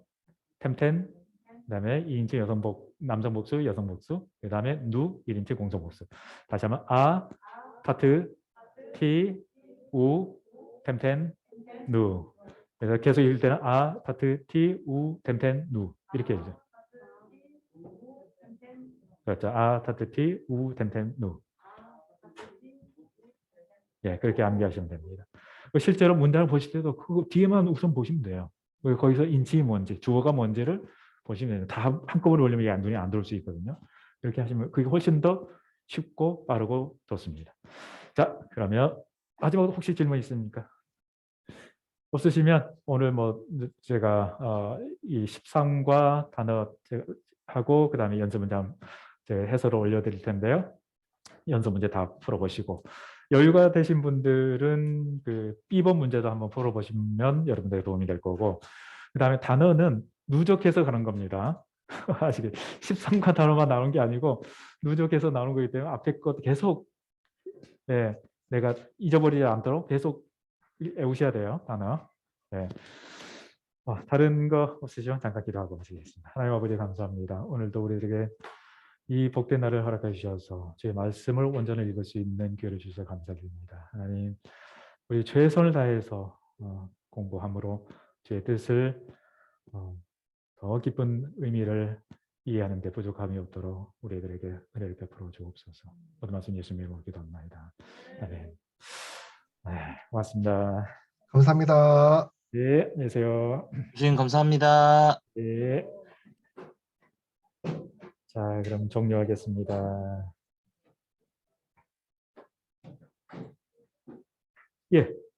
Speaker 1: 템템 그다음에 2인칭 남성 복수, 여성 복수, 그다음에 누 1인칭 공성 복수. 다시 한번 타트 티 우 템템 누. 그래서 계속 읽을 때는 타트 티 우 템템 누 이렇게 해주죠. 그렇죠. 타트티 우 템템 누. 그렇게 암기하시면 됩니다. 실제로 문장을 보실 때도 그거 뒤에만 우선 보시면 돼요. 거기서 인칭이 뭔지, 주어가 뭔지를 보시면 돼요. 다 한꺼번에 올리면 눈에 안 들어올 수 있거든요. 이렇게 하시면 그게 훨씬 더 쉽고 빠르고 좋습니다. 자, 그러면 마지막으로 혹시 질문 있습니까? 없으시면 오늘 뭐 제가 이 13과 단어 하고 그다음에 연습 문장 해설을 올려드릴 텐데요. 연습 문제 다 풀어보시고 여유가 되신 분들은 그 B번 문제도 한번 풀어보시면 여러분들에게 도움이 될 거고 그다음에 단어는 누적해서 가는 겁니다. 아시겠죠? 13과 단어만 나오는 게 아니고 누적해서 나오는 거기 때문에 앞에 것 계속 내가 잊어버리지 않도록 계속 외우셔야 돼요. 단어. 다른 거 없으시면 잠깐 기도하고 마치겠습니다. 하나님 아버지 감사합니다. 오늘도 우리에게 이 복된 날을 허락해 주셔서 주의 말씀을 온전히 읽을 수 있는 기회를 주셔서 감사드립니다. 하나님, 우리 최선을 다해서 공부함으로 주의 뜻을 더 깊은 의미를 이해하는 데 부족함이 없도록 우리들에게 은혜를 베풀어 주옵소서. 모든 말씀 예수님의 이름으로 기도합니다. 아멘. 네, 고맙습니다.
Speaker 3: 감사합니다.
Speaker 1: 네, 안녕히 계세요.
Speaker 4: 교수님 감사합니다.
Speaker 1: 네. 자, 그럼 종료하겠습니다. 예.